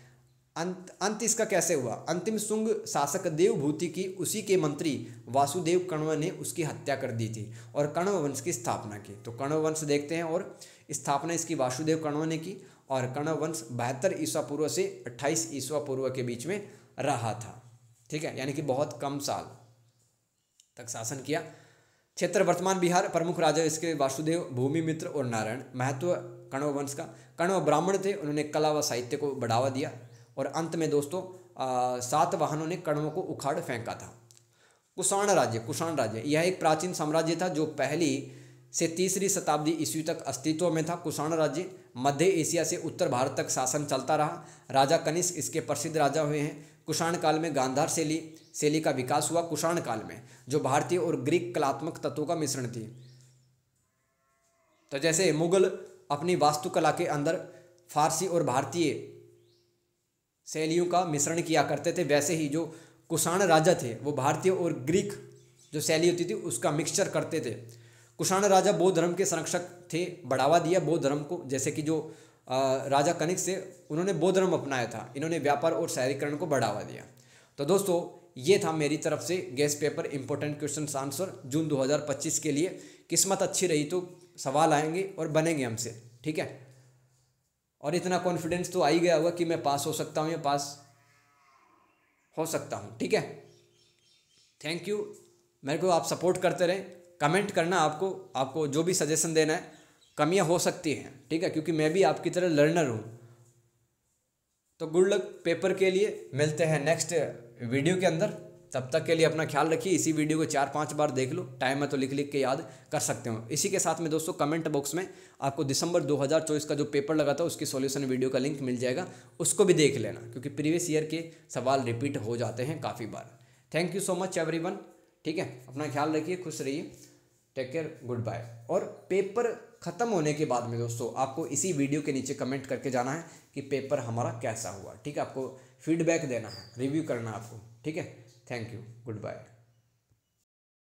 अंत इसका कैसे हुआ? अंतिम शुंग शासक देवभूति की उसी के मंत्री वासुदेव कण्व ने उसकी हत्या कर दी थी और कण्व वंश की स्थापना की। तो कण्व वंश देखते हैं, और स्थापना इसकी वासुदेव कण्व ने की, और कण्व वंश 72 ईसा पूर्व से 28 ईसा पूर्व के बीच में रहा था। ठीक है, यानी कि बहुत कम साल तक शासन किया। क्षेत्र वर्तमान बिहार। प्रमुख राजा इसके वासुदेव, भूमिमित्र और नारायण। महत्व कण्व वंश का, कण्व ब्राह्मण थे, उन्होंने कला व साहित्य को बढ़ावा दिया। और अंत में दोस्तों सातवाहनों ने कण्वों को उखाड़ फेंका था। कुषाण राज्य। कुषाण राज्य यह एक प्राचीन साम्राज्य था जो पहली से तीसरी शताब्दी ईस्वी तक अस्तित्व में था। कुषाण राज्य मध्य एशिया से उत्तर भारत तक शासन चलता रहा। राजा कनिष्क इसके प्रसिद्ध राजा हुए हैं। कुषाण काल में गांधार शैली का विकास हुआ। कुषाण काल में जो भारतीय और ग्रीक कलात्मक तत्वों का मिश्रण थी। तो जैसे मुगल अपनी वास्तुकला के अंदर फारसी और भारतीय शैलियों का मिश्रण किया करते थे, वैसे ही जो कुषाण राजा थे वो भारतीय और ग्रीक जो शैली होती थी उसका मिक्सचर करते थे। कुषाण राजा बौद्ध धर्म के संरक्षक थे, बढ़ावा दिया बौद्ध धर्म को। जैसे कि जो राजा कनिष्क से उन्होंने बौद्ध धर्म अपनाया था, इन्होंने व्यापार और शहरीकरण को बढ़ावा दिया। तो दोस्तों ये था मेरी तरफ से guess paper important question answer June 2025 के लिए। किस्मत अच्छी रही तो सवाल आएंगे और बनेंगे हमसे, ठीक है। और इतना कॉन्फिडेंस तो आ ही गया होगा कि मैं पास हो सकता हूँ या पास हो सकता हूँ, ठीक है। थैंक यू, मेरे को आप सपोर्ट करते रहें। कमेंट करना, आपको जो भी सजेशन देना है। कमियां हो सकती हैं, ठीक है, क्योंकि मैं भी आपकी तरह लर्नर हूँ। तो गुड लक पेपर के लिए, मिलते हैं नेक्स्ट वीडियो के अंदर। तब तक के लिए अपना ख्याल रखिए। इसी वीडियो को 4-5 बार देख लो, टाइम है तो लिख लिख के याद कर सकते हो। इसी के साथ में दोस्तों कमेंट बॉक्स में आपको दिसंबर 2024 का जो पेपर लगा था उसकी सॉल्यूशन वीडियो का लिंक मिल जाएगा, उसको भी देख लेना, क्योंकि प्रीवियस ईयर के सवाल रिपीट हो जाते हैं काफ़ी बार। Thank you so much everyone, ठीक है। अपना ख्याल रखिए, खुश रहिए, टेक केयर, गुड बाय। और पेपर ख़त्म होने के बाद में दोस्तों आपको इसी वीडियो के नीचे कमेंट करके जाना है कि पेपर हमारा कैसा हुआ, ठीक है। आपको फीडबैक देना है, रिव्यू करना है आपको, ठीक है। Thank you, good bye.